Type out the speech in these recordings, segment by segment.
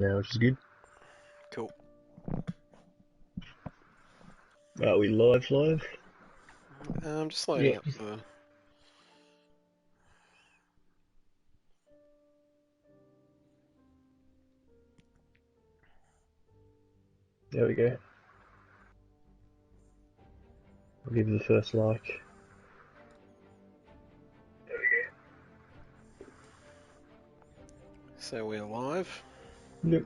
now, which is good. Cool. Are we live? I'm just loading up the... There we go. I'll give you the first like. There we go. So we're live. Yep.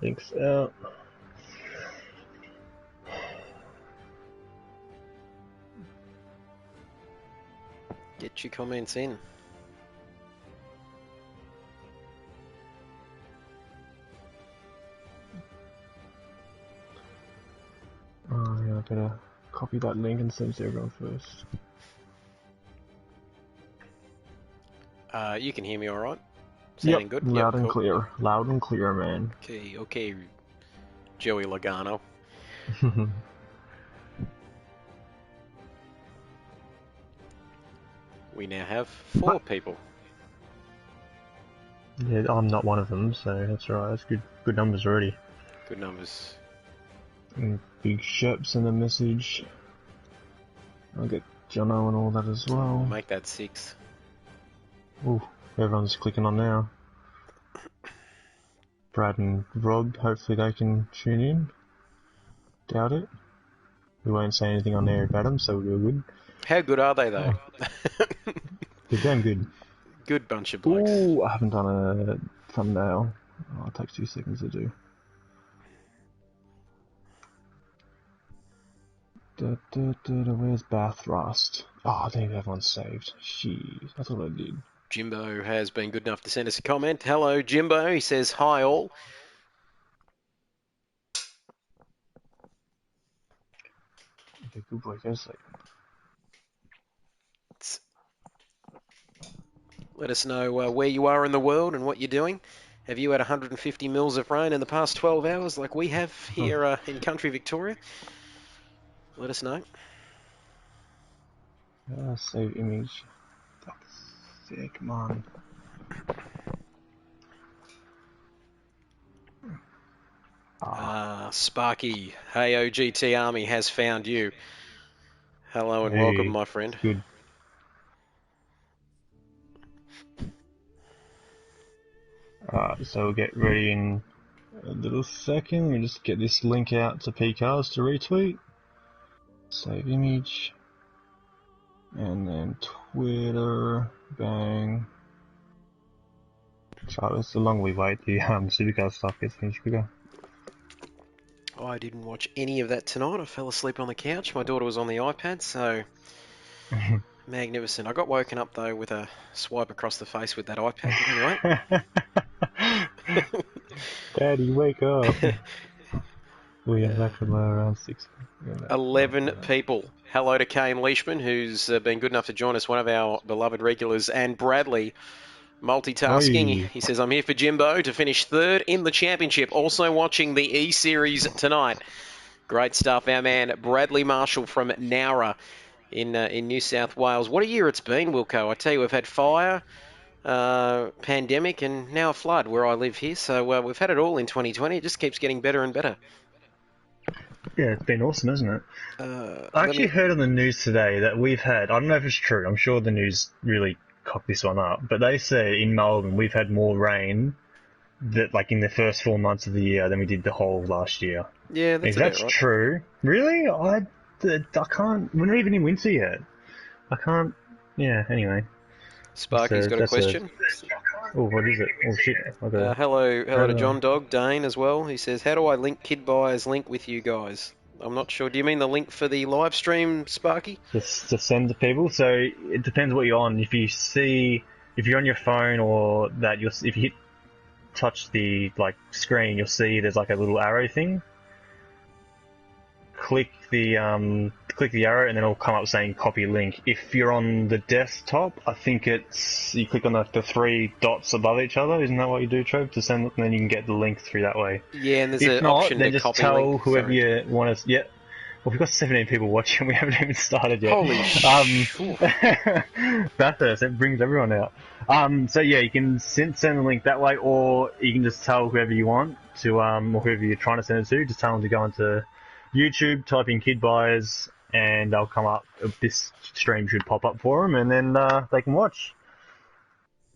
Links out. Get your comments in. Oh yeah, I better copy that link and send it to everyone first. You can hear me all right? Sounding good? Loud Yep, and cool. clear. Loud and clear, man. Okay, Joey Logano. We now have 4 people. Yeah, I'm not one of them, so that's alright. That's good numbers already. Good numbers. And Big Shep sent a message. I'll get Jono and all that as well. Make that 6. Ooh, everyone's clicking on now. Brad and Rob, hopefully they can tune in. Doubt it. We won't say anything on there about them, so we're good. How good are they, though? Oh. They're damn good. Good bunch of blokes. Ooh, I haven't done a thumbnail. Oh, it takes 2 seconds to do. Where's Bathurst? Oh, I think everyone's saved. Jeez, I thought I did. Jimbo has been good enough to send us a comment. Hello, Jimbo. He says, hi all. Okay, good boy, go sleep. Let us know where you are in the world and what you're doing. Have you had 150 mils of rain in the past 12 hours like we have here in country Victoria? Let us know. Save image. Fuck's sake, man. Sparky, hey OGT Army has found you. Hello and welcome, my friend. Good. So we'll get ready in a little second. Let me just get this link out to PCars to retweet. Save image. And then Twitter. Bang. So it's the longer we wait, the supercar stuff gets finished quicker. I didn't watch any of that tonight. I fell asleep on the couch. My daughter was on the iPad, so magnificent. I got woken up though with a swipe across the face with that iPad. Anyway. Daddy, wake up. We are back from around 6. 11 people. Hello to Kane Leishman, who's been good enough to join us, one of our beloved regulars, and Bradley, multitasking. Oi. He says, I'm here for Jimbo to finish 3rd in the championship. Also watching the E-Series tonight. Great stuff, our man Bradley Marshall from Nowra in New South Wales. What a year it's been, Wilco. I tell you, we've had fire, pandemic, and now a flood where I live here. So we've had it all in 2020. It just keeps getting better and better. Yeah, it's been awesome, isn't it? I actually heard on the news today that we've had, I don't know if it's true, I'm sure the news really cocked this one up, but they say in Melbourne we've had more rain that like in the first 4 months of the year than we did the whole last year. Yeah, that's If that's right. true, really? I can't, we're not even in winter yet. I can't, yeah, anyway. Sparky's got a question. Oh, what is it? Oh, shit. Okay. Hello to John Dog, Dane as well. He says, how do I link Kid Buyer's link with you guys? I'm not sure. Do you mean the link for the live stream, Sparky? Just to send to people. So it depends what you're on. If you're on your phone or that, if you touch the screen, you'll see there's like a little arrow thing. Click the arrow and then it'll come up saying copy link. If you're on the desktop, I think you click on the 3 dots above each other. Isn't that what you do, Trev? To send it, and then you can get the link through that way. Yeah, and there's an option then to just copy tell link. whoever you want to. Yeah, we've got 17 people watching. We haven't even started yet. Holy Bathurst, it brings everyone out. So yeah, you can send the link that way, or you can just tell whoever you want to, or whoever you're trying to send it to, just tell them to go into YouTube, type in Kid Buyers, and they'll come up. This stream should pop up for them, and then they can watch.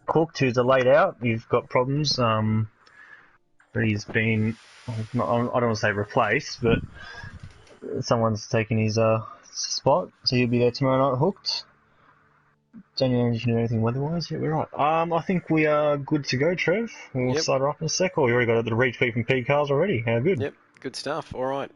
Cooked, who's laid out, you've got problems. He's been, I don't want to say replaced, but someone's taken his spot, so he'll be there tomorrow night. Hooked. Don't you know anything weather-wise? Yeah, we're right. I think we are good to go, Trev. We'll start her up in a sec, or you already got the retweet from P Cars already. How good? Yep, good stuff. All right.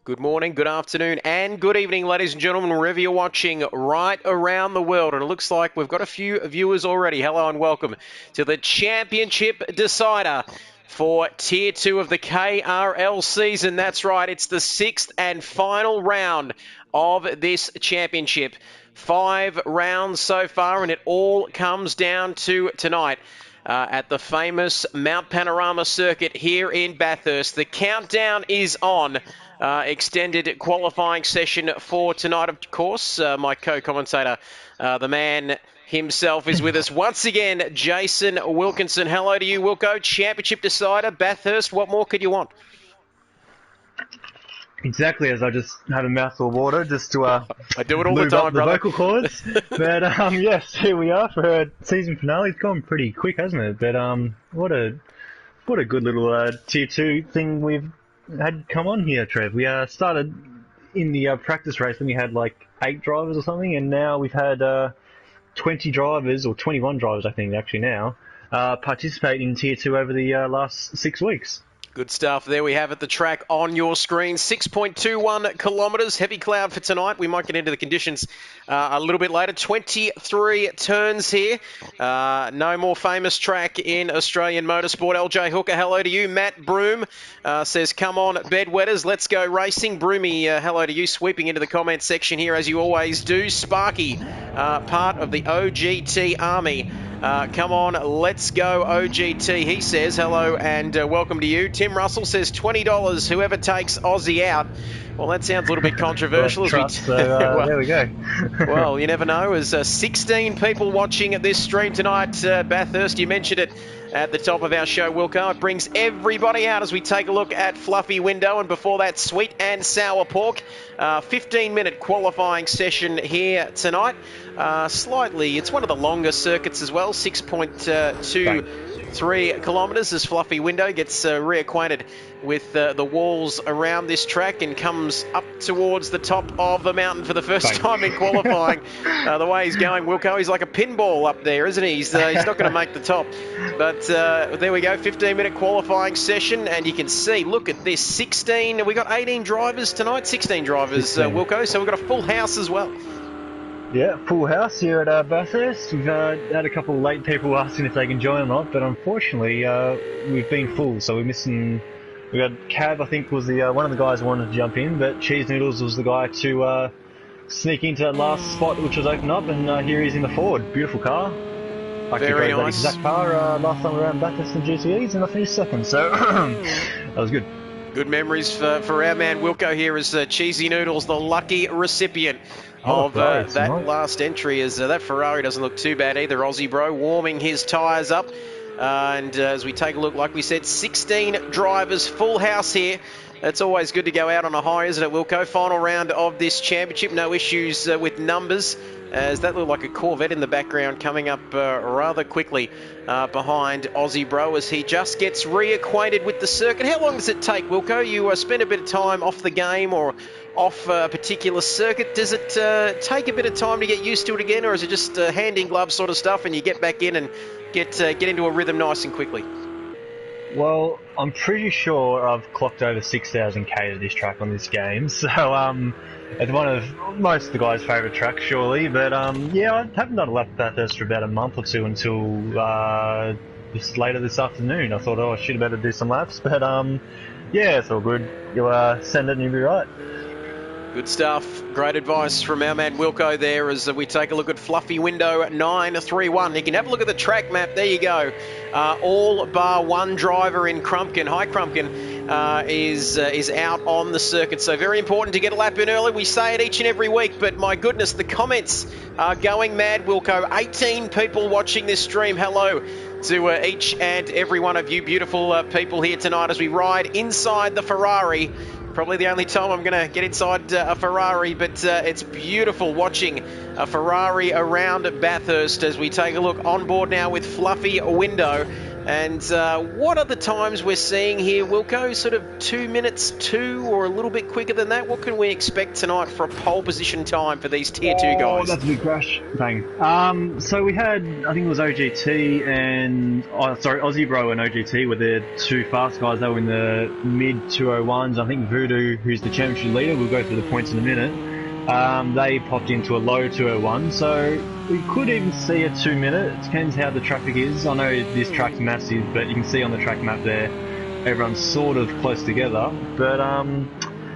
Good morning, good afternoon, and good evening, ladies and gentlemen, wherever you're watching right around the world. And it looks like we've got a few viewers already. Hello and welcome to the Championship Decider for Tier 2 of the KRL season. That's right, it's the 6th and final round of this championship. 5 rounds so far, and it all comes down to tonight. At the famous Mount Panorama circuit here in Bathurst. The countdown is on. Extended qualifying session for tonight, of course. My co-commentator, the man himself, is with us once again, Jason Wilkinson. Hello to you, Wilco. Championship decider, Bathurst. What more could you want? Exactly, as I just had a mouthful of water just to I do it all the time, brother. Vocal cords. But yes, here we are for our season finale. It's gone pretty quick, hasn't it? But what a good little Tier 2 thing we've had come on here, Trev. We started in the practice race and we had like 8 drivers or something, and now we've had 20 drivers, or 21 drivers I think actually now, participate in Tier 2 over the last 6 weeks. Good stuff. There we have it, the track on your screen. 6.21 kilometres. Heavy cloud for tonight. We might get into the conditions a little bit later. 23 turns here. No more famous track in Australian motorsport. LJ Hooker, hello to you. Matt Broom says, come on, bedwetters, let's go racing. Broomy, hello to you. Sweeping into the comment section here, as you always do. Sparky, part of the OGT army. Come on, let's go OGT, he says. Hello and welcome to you. Tim Russell says $20, whoever takes Aussie out. Well, that sounds a little bit controversial. Well, there we go. Well, you never know. There's 16 people watching at this stream tonight, Bathurst. You mentioned it at the top of our show, Wilco. It brings everybody out as we take a look at Fluffy Window, and before that, Sweet and Sour Pork. 15-minute qualifying session here tonight. It's one of the longer circuits as well, 6.23 kilometres as Fluffy Window gets reacquainted with the walls around this track and comes up towards the top of the mountain for the first time in qualifying. The way he's going, Wilco, he's like a pinball up there, isn't he? He's not going to make the top. But there we go, 15-minute qualifying session, and you can see, look at this, 16, we got 18 drivers tonight, 16 drivers, Wilco, so we've got a full house as well. Yeah, full house here at Bathurst. We've had a couple of late people asking if they can join or not, but unfortunately we've been full, so we're missing. We got Cav, I think, was the one of the guys who wanted to jump in, but Cheese Noodles was the guy to sneak into that last spot which was opened up, and here he's in the Ford. Beautiful car. Very nice. That exact car last time around Bathurst and GTEs, and I finished second, so that was good. Good memories for our man Wilco here as Cheesy Noodles, the lucky recipient of that last entry, as that Ferrari doesn't look too bad either. Aussie bro warming his tyres up. And as we take a look, like we said, 16 drivers, full house here. It's always good to go out on a high, isn't it, Wilco? Final round of this championship. No issues with numbers, as that looked like a Corvette in the background coming up rather quickly behind Aussie Bro as he just gets reacquainted with the circuit. How long does it take, Wilco? You spend a bit of time off the game or off a particular circuit. Does it take a bit of time to get used to it again, or is it just hand in glove sort of stuff and you get back in and get into a rhythm nice and quickly? Well, I'm pretty sure I've clocked over 6,000 K at this track on this game, so it's one of most of the guys' favourite tracks, surely. But yeah, I haven't done a lap at Bathurst for about a month or two until just later this afternoon. I thought, I should better do some laps, but yeah, it's all good. You'll send it and you'll be right. Good stuff. Great advice from our man Wilco there as we take a look at Fluffy Window 931. You can have a look at the track map. There you go. All bar one driver in Crumpkin. Hi, Crumpkin is out on the circuit. So very important to get a lap in early. We say it each and every week, but my goodness, the comments are going mad, Wilco. 18 people watching this stream. Hello to each and every one of you beautiful people here tonight as we ride inside the Ferrari. Probably the only time I'm going to get inside a Ferrari, but it's beautiful watching a Ferrari around Bathurst as we take a look on board now with Fluffy Window. And what are the times we're seeing here, Wilco? Sort of 2 minutes 2 or a little bit quicker than that? What can we expect tonight for a pole position time for these Tier 2 guys? Oh, that's a big crash. Bang. So we had, I think it was OGT and, Aussie Bro and OGT were the two fast guys. They were in the mid 201s. I think Voodoo, who's the championship leader, we'll go through the points in a minute. They popped into a low 201, so we could even see a 2 minute. It depends how the traffic is. I know this track's massive, but you can see on the track map there, everyone's sort of close together. But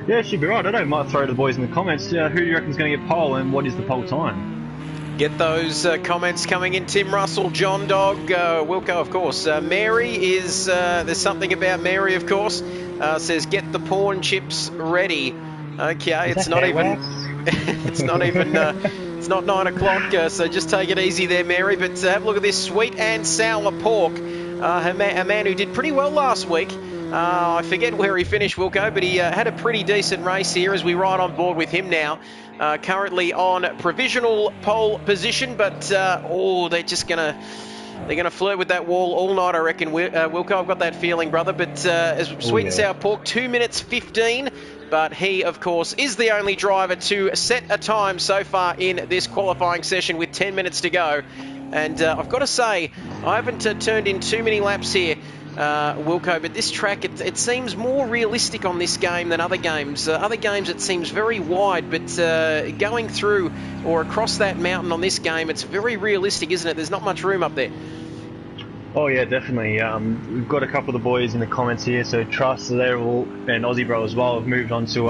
yeah, it should be right. I don't know, might throw to the boys in the comments. Who do you reckon is going to get pole and what is the pole time? Get those comments coming in. Tim Russell, John Dog, Wilco, of course. Mary is, there's something about Mary, of course, says get the pawn chips ready. Okay, it's not even... it's not 9 o'clock, so just take it easy there, Mary. But have a look at this sweet and sour pork. A man who did pretty well last week. I forget where he finished, Wilco, but he had a pretty decent race here as we ride on board with him now. Currently on provisional pole position, but they're just gonna flirt with that wall all night, I reckon, Wilco. I've got that feeling, brother. But sweet and sour pork, 2 minutes 15. But he, of course, is the only driver to set a time so far in this qualifying session with 10 minutes to go. And I've got to say, I haven't turned in too many laps here, Wilco, but this track, it seems more realistic on this game than other games. Other games, it seems very wide, but going through or across that mountain on this game, it's very realistic, isn't it? There's not much room up there. Oh yeah, definitely. We've got a couple of the boys in the comments here. So Trust, they're all, and Aussie Bro as well, have moved on to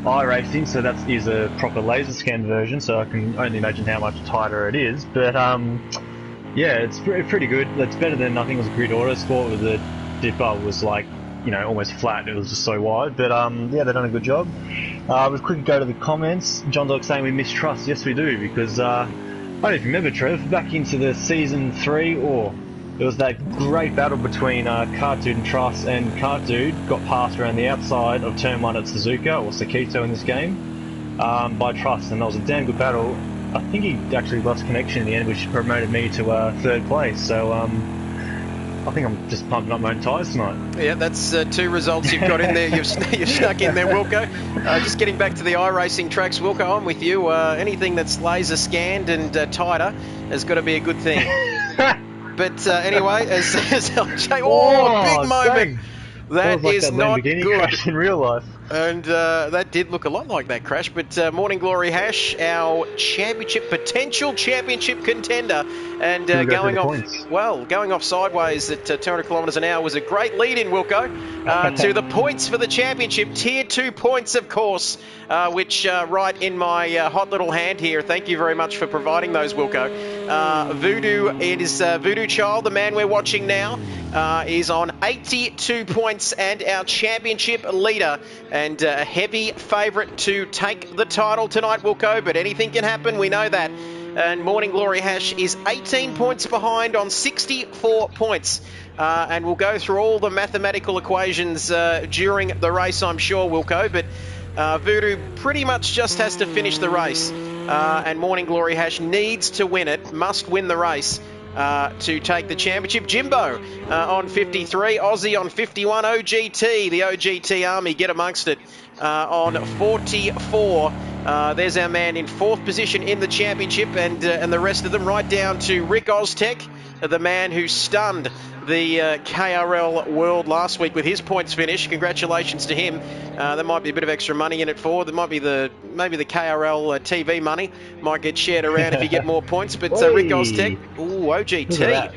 iRacing. So that is a proper laser scan version. So I can only imagine how much tighter it is. But yeah, it's pretty good. It's better than, I think it was Grid Autosport, where the dipper was like, almost flat. It was just so wide. But yeah, they've done a good job. We'll quickly go to the comments. John Dog saying we miss Trust. Yes, we do, because I don't know if you remember, Trev, back into the season 3 or. There was that great battle between Kart Dude and Truss, and Kart Dude got passed around the outside of Turn 1 at Suzuka, or Sakito in this game, by Truss, and that was a damn good battle. I think he actually lost connection in the end, which promoted me to 3rd place, so I think I'm just pumping up my own tyres tonight. Yeah, that's 2 results you've got in there. You've snuck in there, Wilco. Just getting back to the iRacing tracks, Wilco, I'm with you. Anything that's laser scanned and tighter has got to be a good thing. But anyway, as LJ, big moment. That like is that not Lamborghini good. crash in real life. And that did look a lot like that crash. But Morning Glory Hash, our potential championship contender, and going off sideways at 200 kilometres an hour was a great lead in, Wilco, to the points for the championship. Tier 2 points, of course, which right in my hot little hand here. Thank you very much for providing those, Wilco. Voodoo, it is Voodoo Child, the man we're watching now, is on 82 points and our championship leader, and a heavy favourite to take the title tonight, Wilco, but anything can happen, we know that. And Morning Glory Hash is 18 points behind on 64 points. And we'll go through all the mathematical equations during the race, I'm sure, Wilco, but Voodoo pretty much just has to finish the race. And Morning Glory Hash needs to win it, must win the race to take the championship. Jimbo on 53, Aussie on 51, OGT, the OGT army, get amongst it, on 44. There's our man in 4th position in the championship, and the rest of them right down to Rick Oztech, the man who stunned the KRL World last week with his points finish. Congratulations to him. There might be a bit of extra money in it for. There might be maybe the KRL TV money might get shared around if you get more points. But Rick Oztech, OGT,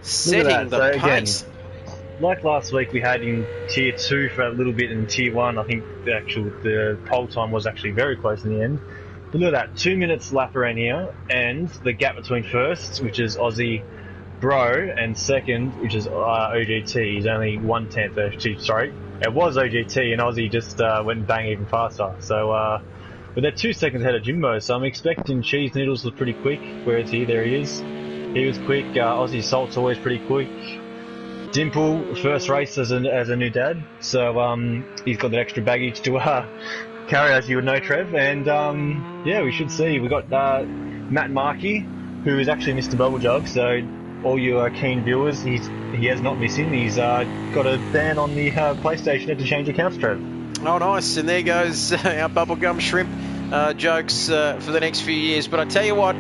setting the pace. like last week, we had in Tier 2 for a little bit, and Tier 1, I think the pole time was actually very close in the end. But look at that, 2 minutes lap around here, and the gap between first, which is Aussie Bro, and second, which is OGT, is only 1/10. Sorry, it was OGT, and Aussie just went bang even faster. So, but they're 2 seconds ahead of Jimbo, so I'm expecting Cheese Noodles was pretty quick. Where is he? There he is. He was quick. Aussie Salt's always pretty quick. Dimple, first race as a new dad, so he's got that extra baggage to carry, as you would know, Trev. And yeah, we should see. We got Matt Markey, who is actually Mr. Bubblegug. So all you keen viewers, he has not missed him. He's got a ban on the PlayStation to change accounts, Trev. Oh, nice. And there goes our bubblegum shrimp jokes for the next few years. But I tell you what,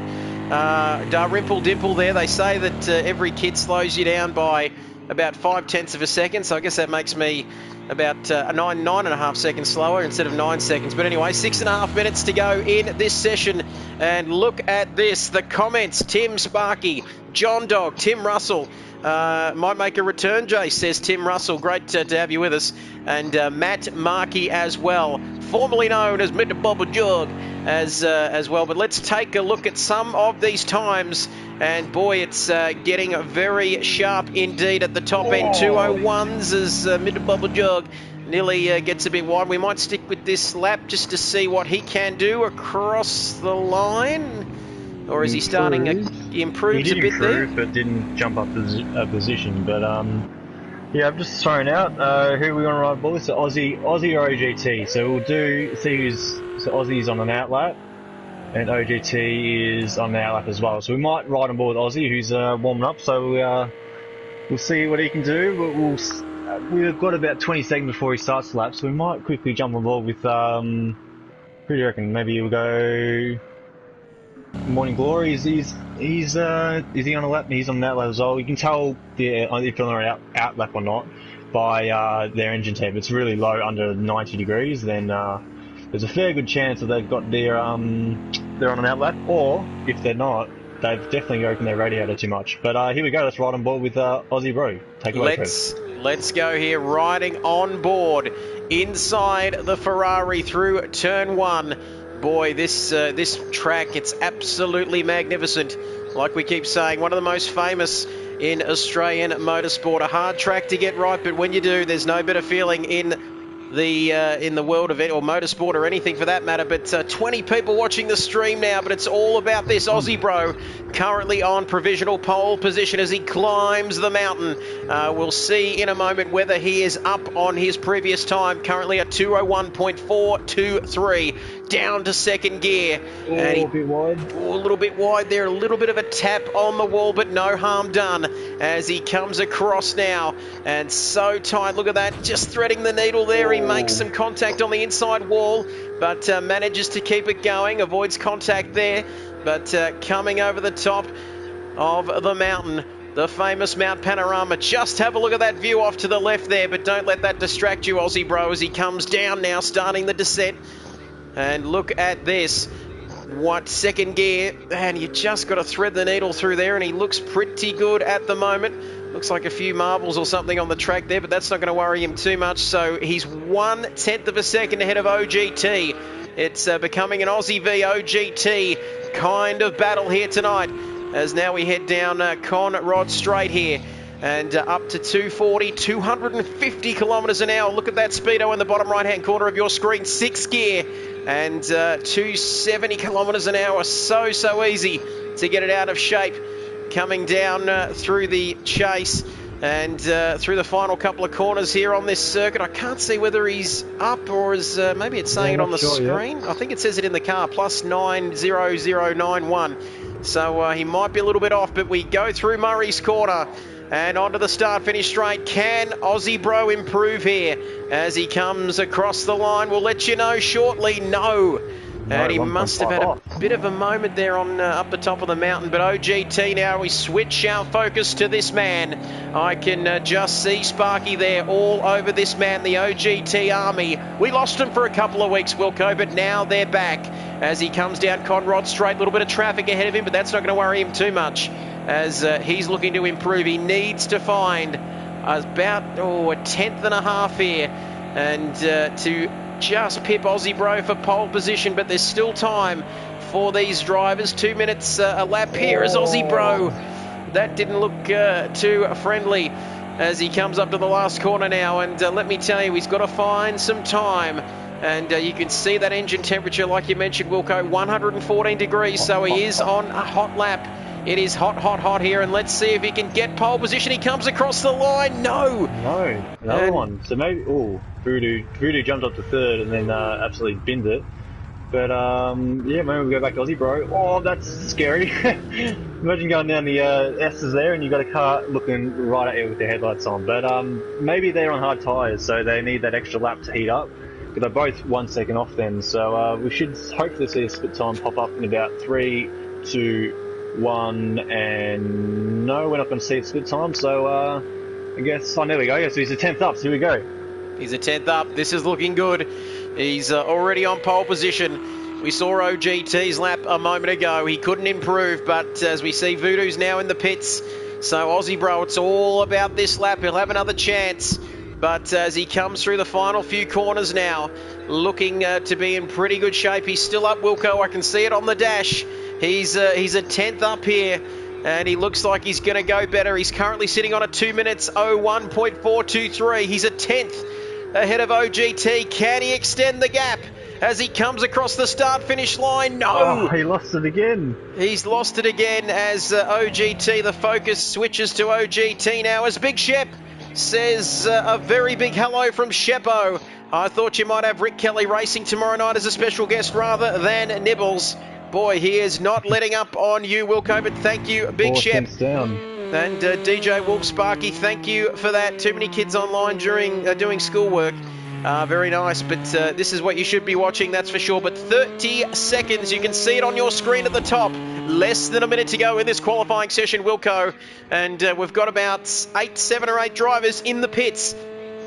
Dalrymple Dimple there, they say that every kid slows you down by about 0.5 of a second. So I guess that makes me about 9.5 seconds slower instead of 9 seconds. But anyway, 6.5 minutes to go in this session. And look at this. The comments. Tim Sparky, John Dog, Tim Russell. Might make a return, Jay, says Tim Russell. Great to have you with us. And Matt Markey as well, formerly known as Mr. Bubble Jug as well. But let's take a look at some of these times. And boy, it's getting very sharp indeed at the top end. 2:01s as Mr. Bubble Jug nearly gets a bit wide. We might stick with this lap just to see what he can do across the line. Or is he starting to improve a bit there? But didn't jump up a position. But yeah, I've just thrown out who we want to ride ball. So Aussie or OGT. So we'll so Aussie's on an outlap, and OGT is on an outlap as well. So we might ride on board with Aussie, who's warming up. So we'll see what he can do. We've got about 20 seconds before he starts the lap, so we might quickly jump on board with who do you reckon? Maybe we'll go Morning Glory. Is he on a lap? He's on that lap as well. You can tell if they're on an out lap or not by their engine temp. It's really low, under 90 degrees. Then there's a fair good chance that they've got they're on an out lap, or if they're not, they've definitely opened their radiator too much. But here we go. Let's ride on board with Aussie Bro. Take it away, Let's go here, riding on board inside the Ferrari through turn 1. Boy, this track, it's absolutely magnificent. Like we keep saying, one of the most famous in Australian motorsport. A hard track to get right, but when you do, there's no better feeling in the world of it, or motorsport, or anything for that matter. But 20 people watching the stream now, but it's all about this Aussie Bro, currently on provisional pole position as he climbs the mountain. We'll see in a moment whether he is up on his previous time, currently at 2:01.423, down to second gear. A bit wide. A little bit wide there, a little bit of a tap on the wall, but no harm done as he comes across now. And so tight, look at that, just threading the needle there. He makes some contact on the inside wall, but manages to keep it going, avoids contact there. But coming over the top of the mountain, the famous Mount Panorama. Just have a look at that view off to the left there, but don't let that distract you, Aussie Bro, as he comes down now, starting the descent. And look at this. What, second gear, and you just got to thread the needle through there, and he looks pretty good at the moment. Looks like a few marbles or something on the track there, but that's not going to worry him too much. So he's 1/10 of a second ahead of OGT. It's becoming an Aussie v OGT kind of battle here tonight, as now we head down Conrod Straight here. And up to 240, 250 kilometres an hour. Look at that speedo in the bottom right-hand corner of your screen. 6th gear and 270 kilometres an hour. So easy to get it out of shape. Coming down through the chase and through the final couple of corners here on this circuit. I can't see whether he's up or is maybe it's saying it on the screen. Yeah. I think it says it in the car, plus 90091. So he might be a little bit off, but we go through Murray's Corner. And onto the start-finish straight. Can Aussie Bro improve here as he comes across the line? We'll let you know shortly. No. And he must have had a bit of a moment there on up the top of the mountain. But OGT now, we switch our focus to this man. I can just see Sparky there all over this man, the OGT army. We lost him for a couple of weeks, Wilco, but now they're back as he comes down Conrod Straight. A little bit of traffic ahead of him, but that's not going to worry him too much as he's looking to improve. He needs to find about a tenth and a half here, and to just pip Aussie Bro for pole position, but there's still time for these drivers. 2 minutes a lap here as Aussie Bro. That didn't look too friendly as he comes up to the last corner now, and let me tell you, he's got to find some time. And you can see that engine temperature, like you mentioned, Wilco, 114 degrees, so he is on a hot lap. It is hot, hot, hot here, and let's see if he can get pole position. He comes across the line. No, another one. So maybe, Voodoo jumped up to third and then absolutely binned it. But yeah, maybe we go back to Aussie Bro. Oh, that's scary. Imagine going down the S's there and you've got a car looking right at you with their headlights on. But maybe they're on hard tyres, so they need that extra lap to heat up. They're both 1 second off then, so we should hopefully see a split time pop up in about 3, 2, 1, and no, we're not going to see a split time, so I guess, there we go, yeah, so he's a 10th up, so here we go. He's a 10th up, this is looking good. He's already on pole position. We saw OGT's lap a moment ago, he couldn't improve, but as we see Voodoo's now in the pits, so Aussie Bro, it's all about this lap, he'll have another chance. But as he comes through the final few corners now, looking to be in pretty good shape. He's still up, Wilco. I can see it on the dash. He's a 10th up here, and he looks like he's going to go better. He's currently sitting on a 2 minutes 01.423. He's a 10th ahead of OGT. Can he extend the gap as he comes across the start-finish line? No! Oh, he lost it again. He's lost it again as OGT, the focus switches to OGT now as Big Shep says a very big hello from Sheppo. I thought you might have Rick Kelly racing tomorrow night as a special guest rather than Nibbles. Boy, he is not letting up on you, Wilco, but thank you, Big Shep. Down. And DJ Wolf Sparky, thank you for that. Too many kids online during doing schoolwork. Very nice, but this is what you should be watching, that's for sure. But 30 seconds, you can see it on your screen at the top. Less than a minute to go in this qualifying session, Wilco. And we've got about 7 or 8 drivers in the pits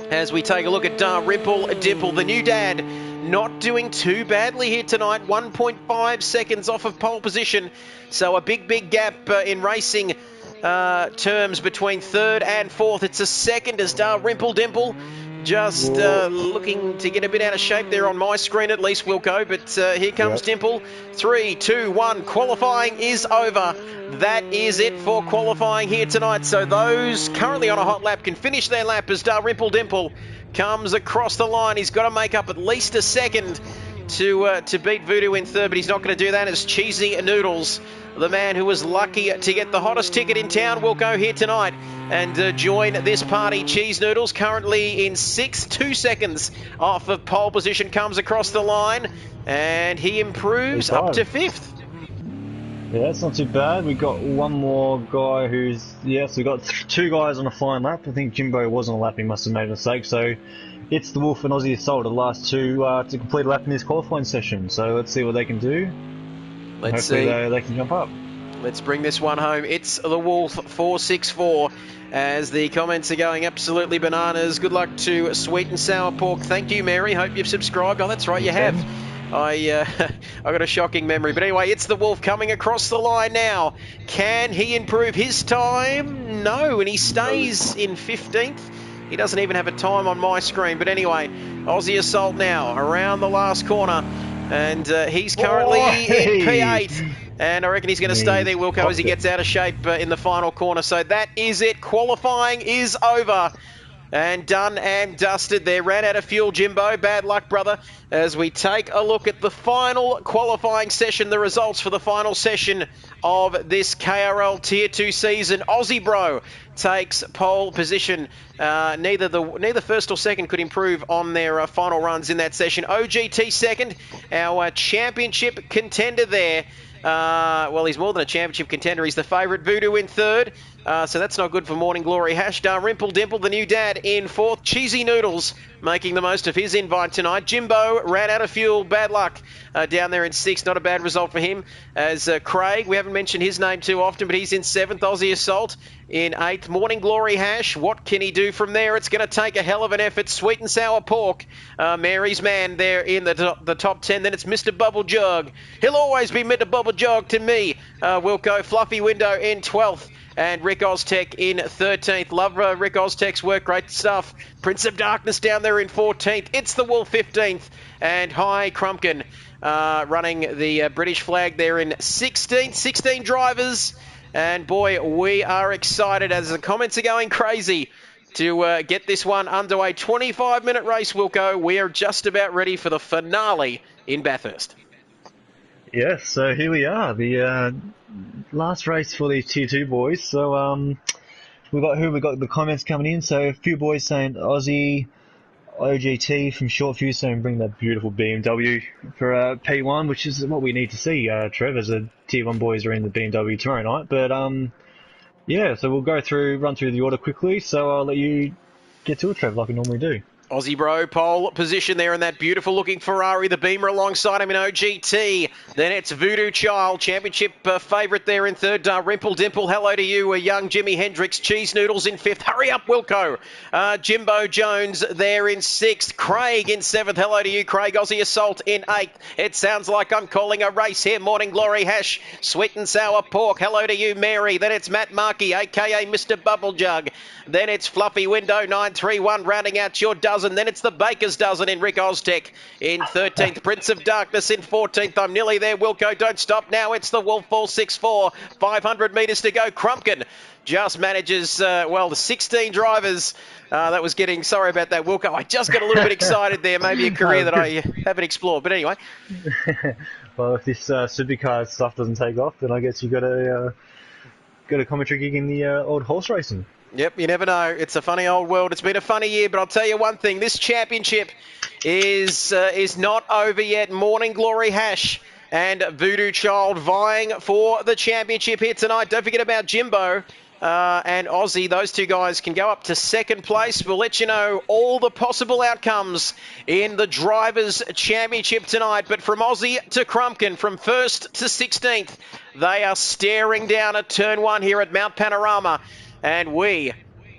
as we take a look at Rimple Dimple, the new dad. Not doing too badly here tonight, 1.5 seconds off of pole position. So a big, big gap in racing terms between third and fourth. It's a second as Rimple Dimple. Just looking to get a bit out of shape there on my screen at least, Wilco. But here comes Dimple. 3, 2, 1. Qualifying is over. That is it for qualifying here tonight. So those currently on a hot lap can finish their lap as Rimple Dimple comes across the line. He's got to make up at least a second to beat Voodoo in third, but he's not going to do that as Cheesy Noodles, the man who was lucky to get the hottest ticket in town, will go here tonight and join this party. Cheese Noodles currently in 6th, 2 seconds off of pole position, comes across the line, and he improves up to 5th. Yeah, that's not too bad. We've got one more guy who's... Yeah, so we've got 2 guys on a fine lap. I think Jimbo wasn't a lap, he must have made a mistake. So it's the Wolf and Aussie Assault, the last 2 to complete a lap in this qualifying session. So let's see what they can do. Let's Hopefully see. They can jump up. Let's bring this one home. It's the Wolf 464 as the comments are going absolutely bananas. Good luck to Sweet and Sour Pork. Thank you, Mary. Hope you've subscribed. Oh, that's right, you have. I got a shocking memory. But anyway, it's the Wolf coming across the line now. Can he improve his time? No, and he stays in 15th. He doesn't even have a time on my screen. But anyway, Aussie Assault now around the last corner. And he's currently in P8. And I reckon he's going to stay there, Wilco, as he gets out of shape in the final corner. So that is it. Qualifying is over. And done and dusted there. Ran out of fuel, Jimbo. Bad luck, brother. As we take a look at the final qualifying session, the results for the final session of this KRL Tier 2 season. Aussie Bro takes pole position. Neither first or second could improve on their final runs in that session. OGT second, our championship contender there. Well, he's more than a championship contender. He's the favourite. Voodoo in third. So that's not good for Morning Glory. Rimple Dimple, the new dad, in fourth. Cheesy Noodles making the most of his invite tonight. Jimbo ran out of fuel. Bad luck down there in sixth. Not a bad result for him. As Craig, we haven't mentioned his name too often, but he's in seventh. Aussie Assault in eighth. Morning Glory Hash. What can he do from there? It's going to take a hell of an effort. Sweet and Sour Pork, Mary's man there in the top 10. Then it's Mr. Bubble Jug. He'll always be Mr. Bubble Jug to me. Wilco. Fluffy Window in 12th. and Rick Oztech in 13th. Love Rick Oztech's work, great stuff. Prince of Darkness down there in 14th. It's the Wolf 15th, and High Crumpkin running the British flag there in 16th. 16 drivers, and boy, we are excited as the comments are going crazy to get this one underway. 25-minute race, Wilco. We are just about ready for the finale in Bathurst. Yes, so here we are, the last race for these Tier 2 boys. So we got the comments coming in. So a few boys saying Aussie, OGT from Shortview saying bring that beautiful BMW for P1, which is what we need to see, Trev, as the Tier 1 boys are in the BMW tomorrow night. But yeah, so we'll run through the order quickly. So I'll let you get to it, Trev, like we normally do. Aussie Bro, pole position there in that beautiful looking Ferrari, the Beamer alongside him in OGT. Then it's Voodoo Child, championship favourite there in third. Rimple Dimple, hello to you. Young Jimi Hendrix, Cheese Noodles in fifth. Hurry up, Wilco. Jimbo Jones there in sixth. Craig in seventh. Hello to you, Craig. Aussie Assault in eighth. It sounds like I'm calling a race here. Morning Glory Hash, Sweet and Sour Pork. Hello to you, Mary. Then it's Matt Markey, a.k.a. Mr. Bubble Jug. Then it's Fluffy Window 931 rounding out your dozen. Then it's the Baker's Dozen in Rick Oztech in 13th. Prince of Darkness in 14th. I'm nearly there, Wilco. Don't stop now. It's the Wolf 464. 500 metres to go. Crumpkin just manages, the 16 drivers. That was getting, sorry about that, Wilco. I just got a little bit excited there. Maybe a career that I haven't explored. But anyway. Well, if this supercar stuff doesn't take off, then I guess you got a commentary gig in the old horse racing. Yep, you never know. It's a funny old world. It's been a funny year, but I'll tell you one thing. This championship is not over yet. Morning Glory Hash and Voodoo Child vying for the championship here tonight. Don't forget about Jimbo and Aussie. Those two guys can go up to second place. We'll let you know all the possible outcomes in the Drivers' Championship tonight. But from Aussie to Crumpkin, from 1st to 16th, they are staring down at turn 1 here at Mount Panorama. And we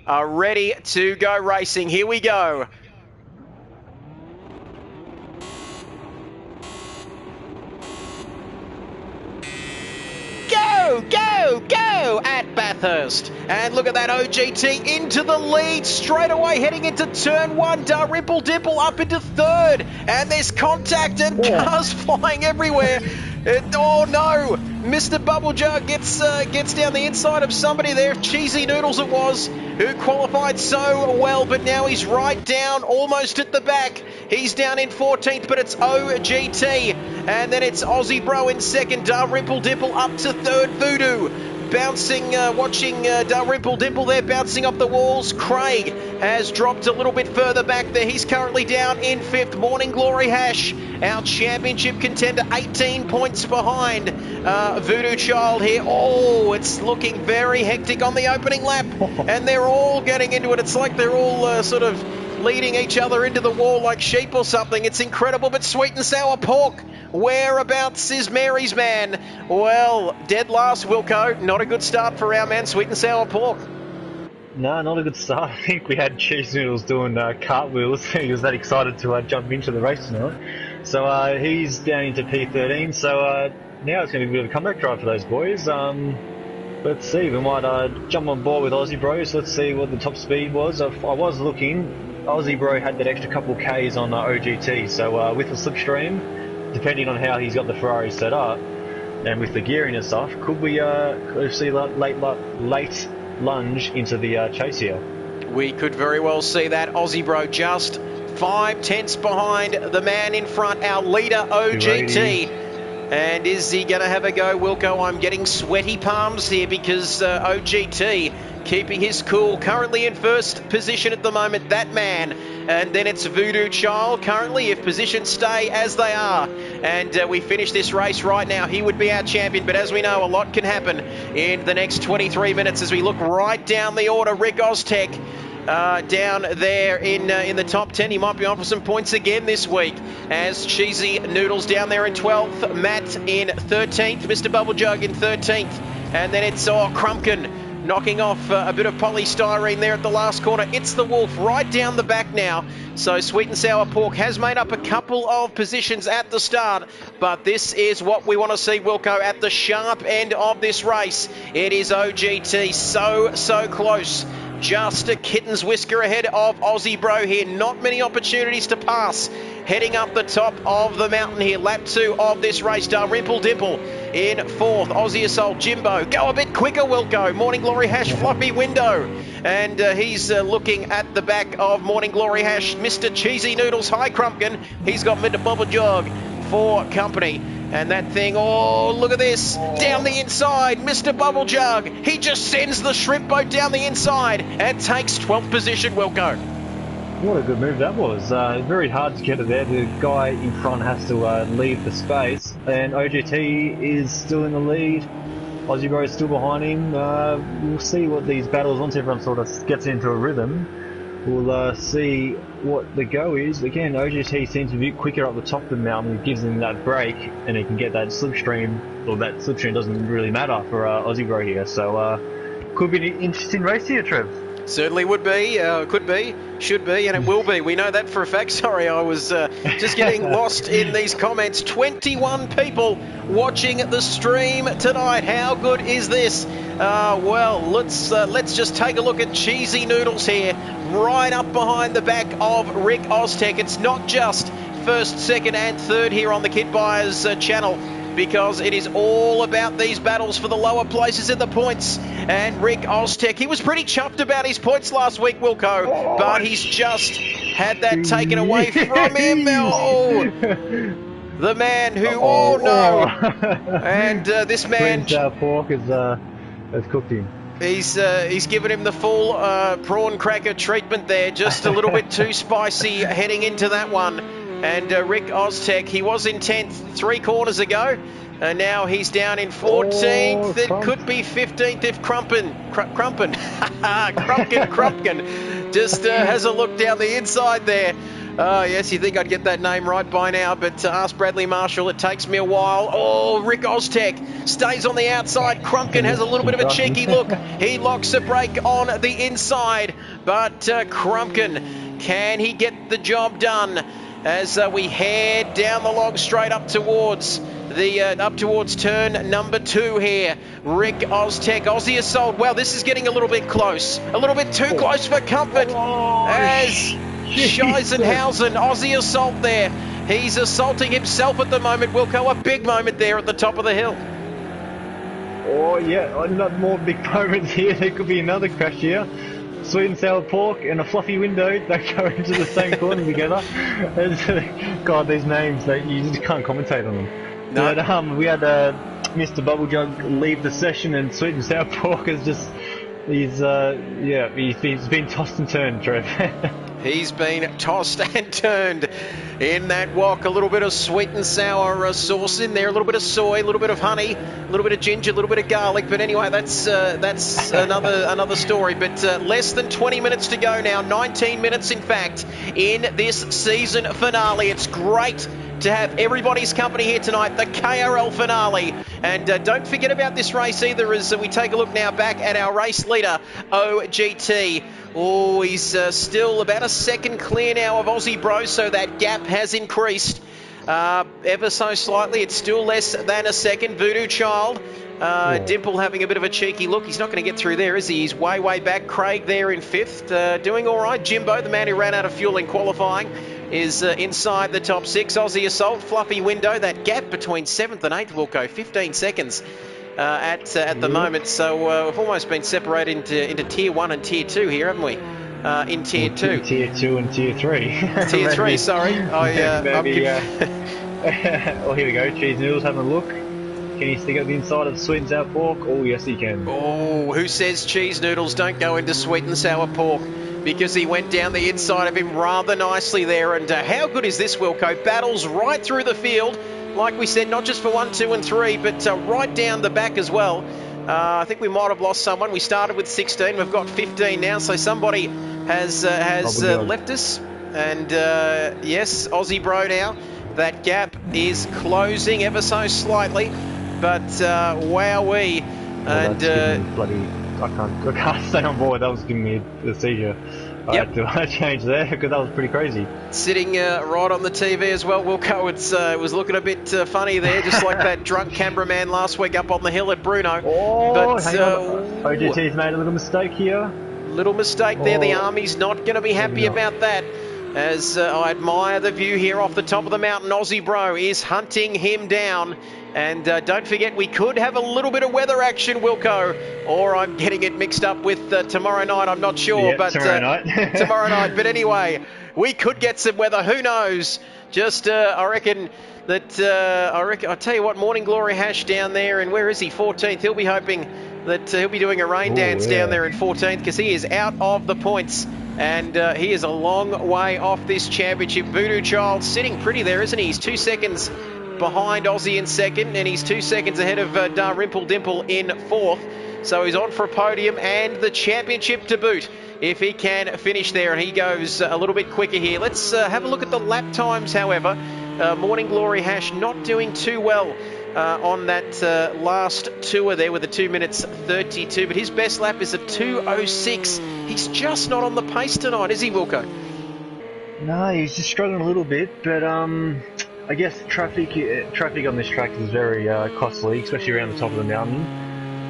are ready to go racing. Here we go. Go, go, go at Bathurst. And look at that OGT into the lead straight away, heading into turn 1. Ripple Dimple up into third. And there's contact and cars flying everywhere. Oh no! Mr. Bubble Jug gets down the inside of somebody there. Cheesy Noodles it was, who qualified so well, but now he's right down, almost at the back. He's down in 14th, but it's OGT. And then it's Aussie Bro in second. Ripple Dimple up to third. Voodoo bouncing, watching Ripple Dimple there bouncing off the walls. Craig has dropped a little bit further back there. He's currently down in 5th. Morning Glory Hash, our championship contender, 18 points behind Voodoo Child here. Oh, it's looking very hectic on the opening lap, and they're all getting into it. It's like they're all sort of leading each other into the wall like sheep or something. It's incredible, but Sweet and Sour Pork, whereabouts is Mary's man? Well, dead last, Wilco. Not a good start for our man, Sweet and Sour Pork. No, not a good start. I think we had Cheese Noodles doing cartwheels. He was that excited to jump into the race tonight. So he's down into P13. So now it's going to be a bit of a comeback drive for those boys. Let's see. We might jump on board with Aussie Bros. Let's see what the top speed was. I was looking. Aussie Bro had that extra couple Ks on OGT. So with the slipstream, depending on how he's got the Ferrari set up, and with the gearing and stuff, could we see late lunge into the chase here? We could very well see that. Aussie Bro just 5 tenths behind the man in front, our leader OGT. And is he going to have a go, Wilco? I'm getting sweaty palms here because OGT keeping his cool, currently in first position at the moment, that man. And then it's Voodoo Child, currently, if positions stay as they are, and we finish this race right now, he would be our champion. But as we know, a lot can happen in the next 23 minutes as we look right down the order. Rick Oztech down there in the top 10. He might be on for some points again this week, as Cheesy Noodles down there in 12th, Matt in 13th, Mr. Bubble Jug in 13th, and then it's Crumpkin knocking off a bit of polystyrene there at the last corner. It's the Wolf right down the back now. So Sweet and Sour Pork has made up a couple of positions at the start, but this is what we want to see, Wilco, at the sharp end of this race. It is OGT so close. Just a kitten's whisker ahead of Aussie Bro here. Not many opportunities to pass. Heading up the top of the mountain here. Lap 2 of this race. Dalrymple Dimple in 4th. Aussie Assault Jimbo. Go a bit quicker, Wilco. Morning Glory Hash, Floppy Window. And he's looking at the back of Morning Glory Hash. Mr. Cheesy Noodles, High Crumpkin. He's got Mr. Bubble Jog for company. And that thing, oh, look at this. Down the inside, Mr. Bubble Jug. He just sends the shrimp boat down the inside and takes 12th position, Wilco. What a good move that was. Very hard to get it there. The guy in front has to leave the space. And OGT is still in the lead. Aussie Bro is still behind him. We'll see what these battles, once everyone sort of gets into a rhythm, we'll see what the go is. Again, OGT seems to be quicker up the top of the mountain. It gives him that break, and he can get that slipstream. Or that slipstream doesn't really matter for Aussie Bro here. So could be an interesting race here, Trev. Certainly would be, could be, should be, and it will be. We know that for a fact. Sorry, I was just getting lost in these comments. 21 people watching the stream tonight. How good is this? Well, let's just take a look at Cheesy Noodles here, right up behind the back of Rick Oztech. It's not just first, second and third here on the Kit Buyers channel, because it is all about these battles for the lower places in the points. And Rick Oztech, he was pretty chuffed about his points last week, Wilco, but he's just had that taken away from him. Oh, the man who, oh no. And this man... Pork has cooked him. He's given him the full prawn cracker treatment there, just a little bit too spicy heading into that one. And Rick Oztech, he was in 10th 3 corners ago, and now he's down in 14th. It could be 15th if Crumpkin just has a look down the inside there. Oh, yes, you think I'd get that name right by now, but ask Bradley Marshall, it takes me a while. Oh, Rick Oztech stays on the outside. Crumpkin has a little bit of a cheeky look. He locks a brake on the inside, but Crumpkin, can he get the job done? As we head down the log straight up towards turn number 2 here. Rick Oztech, Aussie Assault. Well, this is getting a little bit close. A little bit too close for comfort. As Scheisenhausen, Aussie Assault there. He's assaulting himself at the moment. Wilco, a big moment there at the top of the hill. Oh, yeah, not more big moments here. There could be another crash here. Sweet and Sour Pork and a Fluffy Window, they go into the same corner together. God, these names, you just can't commentate on them. No. But, we had Mr. Bubble Jug leave the session, and Sweet and Sour Pork is just, he's been tossed and turned, Trev. He's been tossed and turned in that wok. A little bit of sweet and sour sauce in there, a little bit of soy, a little bit of honey, a little bit of ginger, a little bit of garlic. But anyway, that's another story. But less than 20 minutes to go now, 19 minutes in fact, in this season finale. It's great to have everybody's company here tonight, the KRL finale. And don't forget about this race either, as we take a look now back at our race leader, OGT. Oh, he's still about a second clear now of Aussie Bro, so that gap has increased ever so slightly. It's still less than a second. Voodoo Child, Dimple having a bit of a cheeky look. He's not going to get through there, is he? He's way back. Craig there in 5th, doing all right. Jimbo, the man who ran out of fuel in qualifying, is inside the top 6. Aussie Assault, Fluffy Window. That gap between 7th and 8th will go 15 seconds. At the moment, so we've almost been separated into Tier 1 and Tier 2 here, haven't we? In Tier 2. Tier 2 and Tier 3. Tier 3, sorry. Oh, here we go. Cheese Noodles having a look. Can he stick up the inside of Sweet and Sour Pork? Oh, yes, he can. Oh, who says Cheese Noodles don't go into Sweet and Sour Pork? Because he went down the inside of him rather nicely there. And how good is this, Wilco? Battles right through the field. Like we said, not just for 1, 2 and 3, but right down the back as well. I think we might have lost someone. We started with 16. We've got 15 now. So somebody has left us. And yes, Aussie Bro now. That gap is closing ever so slightly. But wowee. And I can't stay on board. That was giving me a seizure. I had to change there because that was pretty crazy. Sitting right on the TV as well, Wilco. It was looking a bit funny there, just like that drunk cameraman last week up on the hill at Bruno. Oh, but, hang on. OGT's made a little mistake here. Little mistake there. The Army's not going to be happy about that. As I admire the view here off the top of the mountain, Aussie Bro is hunting him down. And don't forget, we could have a little bit of weather action, Wilco. Or I'm getting it mixed up with tomorrow night, I'm not sure. Yeah, but tomorrow night. Tomorrow night. But anyway, we could get some weather. Who knows? Just, I reckon that, I'll tell you what, Morning Glory Hash down there. And where is he? 14th. He'll be hoping that he'll be doing a rain dance down there in 14th because he is out of the points. And he is a long way off this championship. Voodoo Child sitting pretty there, isn't he? He's 2 seconds behind Aussie in second, and he's 2 seconds ahead of Dalrymple Dimple in fourth. So he's on for a podium and the championship to boot if he can finish there, and he goes a little bit quicker here. Let's have a look at the lap times, however. Morning Glory Hash not doing too well on that last tour there with a 2 minutes 32, but his best lap is a 2:06. He's just not on the pace tonight, is he, Wilco? No, he's just struggling a little bit, but I guess traffic on this track is very costly, especially around the top of the mountain.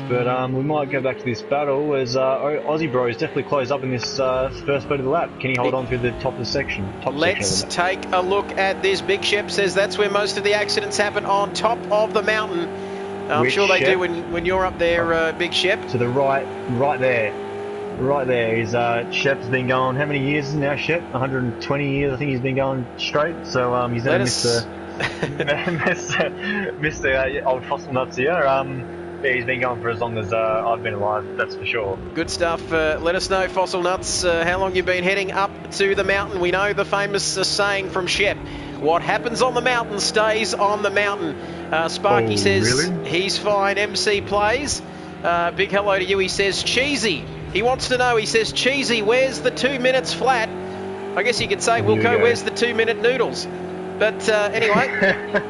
But we might go back to this battle as Aussie Bro is definitely closed up in this first bit of the lap. Can he hold on through the top of the section? Let's take a look at this. Big Shep says that's where most of the accidents happen, on top of the mountain. I'm sure they do when you're up there, Big Shep. To the right there. Right there is Shep's been going, how many years now, Shep? 120 years, I think he's been going straight. So he's never missed the old fossil nuts here. Yeah, he's been going for as long as I've been alive, that's for sure. Good stuff. Let us know, Fossil Nuts, how long you've been heading up to the mountain. We know the famous saying from Shep, what happens on the mountain stays on the mountain. Sparky says he's fine. MC plays. Big hello to you. He says, Cheesy. He wants to know, he says, Cheesy, where's the 2 minutes flat? I guess you could say, Wilco, where's the 2 minute noodles? But anyway,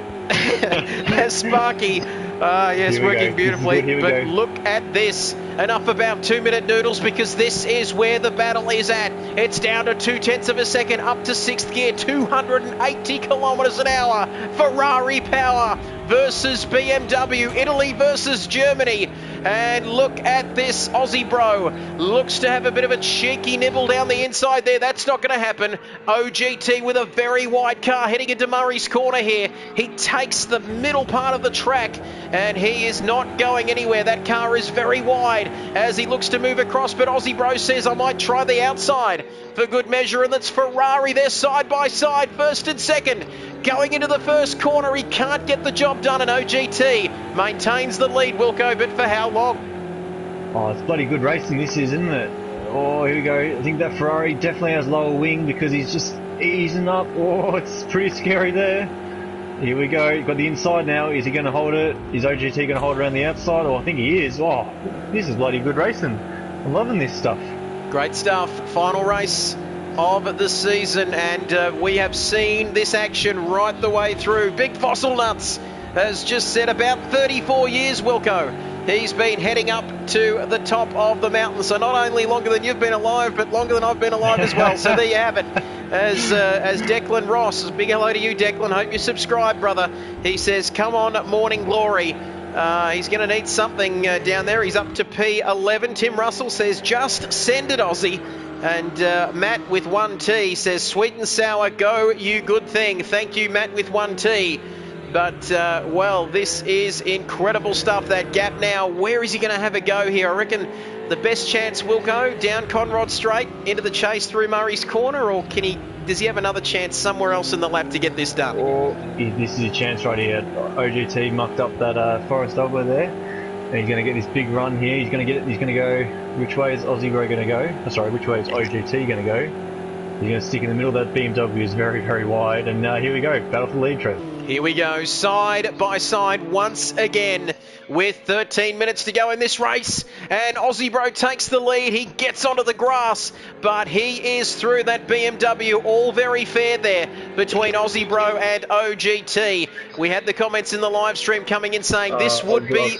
Sparky... yes, working beautifully, but look at this. Enough about 2 minute noodles, because this is where the battle is at. It's down to 0.2 of a second, up to 6th gear, 280 kilometres an hour. Ferrari power versus BMW, Italy versus Germany. And look at this, Aussie Bro looks to have a bit of a cheeky nibble down the inside there. That's not going to happen. OGT with a very wide car heading into Murray's corner here. He takes the middle part of the track and he is not going anywhere. That car is very wide as he looks to move across, but Aussie Bro says, I might try the outside for good measure, and that's Ferrari. They're side by side, first and second. Going into the first corner, he can't get the job done, and OGT maintains the lead, Wilco, but for how long? Oh, it's bloody good racing this is, isn't it? Oh, here we go. I think that Ferrari definitely has lower wing because he's just easing up. Oh, it's pretty scary there. Here we go. Got the inside now. Is he going to hold it? Is OGT going to hold it around the outside? Oh, I think he is. Oh, this is bloody good racing. I'm loving this stuff. Great stuff. Final race of the season, and we have seen this action right the way through. Big Fossil Nuts has just said about 34 years, Wilco. He's been heading up to the top of the mountain, so not only longer than you've been alive, but longer than I've been alive as well. So there you have it. As Declan Ross, big hello to you, Declan. Hope you subscribe, brother. He says, come on, Morning Glory. He's going to need something down there. He's up to P11. Tim Russell says, just send it, Aussie. And Matt with 1T says, sweet and sour, go you good thing. Thank you, Matt with 1T. But, well, this is incredible stuff, that gap now. Where is he going to have a go here? I reckon the best chance will go down Conrod Straight into the chase through Murray's corner, or does he have another chance somewhere else in the lap to get this done? Or this is a chance right here. OGT mucked up that Forest Ogler there. And he's going to get this big run here. He's going to go, which way is Aussie Bro going to go? Oh, sorry, which way is OGT going to go? He's going to stick in the middle. That BMW is very, very wide. And here we go, battle for the lead, Trev. Here we go, side by side once again. with 13 minutes to go in this race. And Aussie Bro takes the lead. He gets onto the grass, but he is through that BMW. All very fair there between Aussie Bro and OGT. We had the comments in the live stream coming in saying this would be